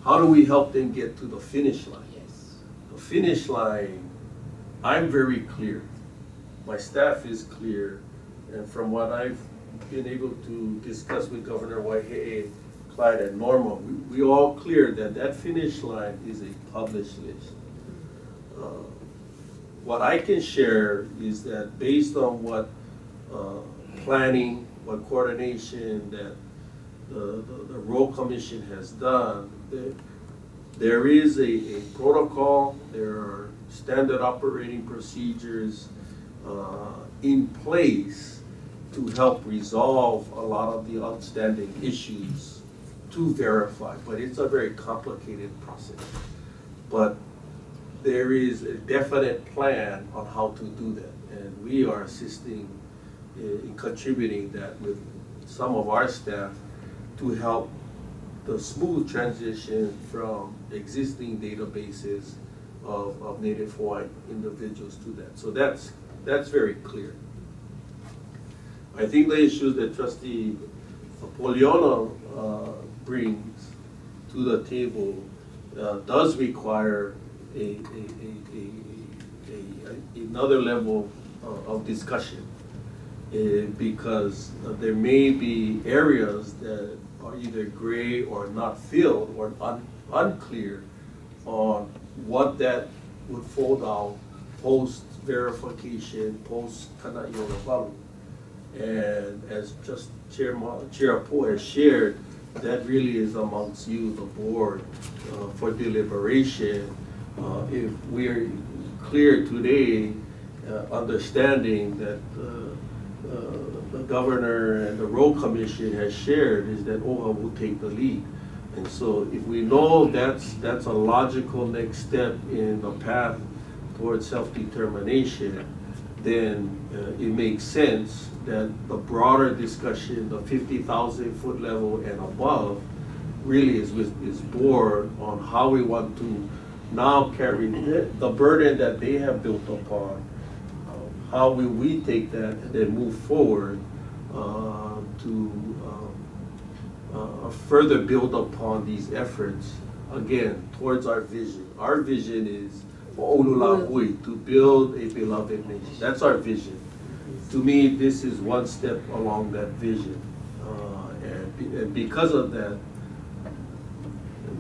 G: how do we help them get to the finish line?
Q: Yes.
G: The finish line, I'm very clear. My staff is clear, and from what I've been able to discuss with Governor Waihe'e, Clyde, and Norma, we all clear that that finish line is a published list. What I can share is that based on what planning, what coordination that the Road Commission has done, there is a protocol, there are standard operating procedures in place to help resolve a lot of the outstanding issues to verify, but it's a very complicated process. But there is a definite plan on how to do that, and we are assisting in contributing that with some of our staff to help the smooth transition from existing databases of Native Hawaiian individuals to that. So that's very clear. I think the issues that Trustee Poliona brings to the table does require another level of discussion, because there may be areas that are either gray or not filled or unclear on what that would fold out post verification, post KANAI'OLOWALU. And as just Chair Apo has shared, that really is amongst you, the board, for deliberation. If we're clear today, understanding that the governor and the Road Commission has shared, is that OHA will take the lead. And so if we know that's a logical next step in the path towards self-determination, then it makes sense that the broader discussion, the 50,000 foot level and above, really is board on how we want to now carry the burden that they have built upon. How will we take that and then move forward to further build upon these efforts, again, towards our vision. Our vision is for Olula to build a beloved nation. That's our vision. To me, this is one step along that vision. And because of that,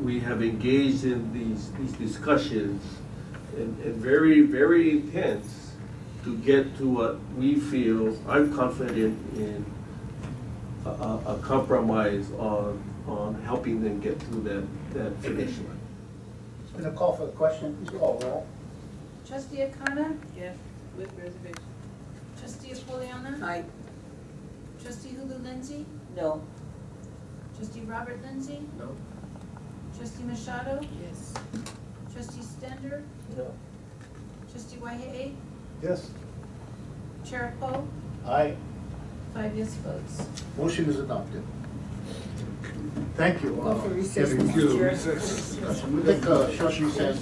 G: we have engaged in these discussions and very, very intense to get to what we feel, I'm confident in, a compromise on helping them get to that finish line.
C: It's been a call for the question. Please call roll.
Q: Trustee Akana?
D: Yes, with reservation.
Q: Trustee Apoliana?
O: Aye.
Q: Trustee Hulu Lindsay?
L: No.
Q: Trustee Robert Lindsay?
F: No.
Q: Trustee Machado?
D: Yes.
Q: Trustee Stender?
M: No.
Q: Trustee Waihe'e?
C: Yes.
Q: Chair Poe?
C: Aye.
Q: 5 yes votes.
C: Motion is adopted. Thank you.
O: Call for recess,
C: Kevin.
O: Mr. Chair.
C: We'll take a short recess.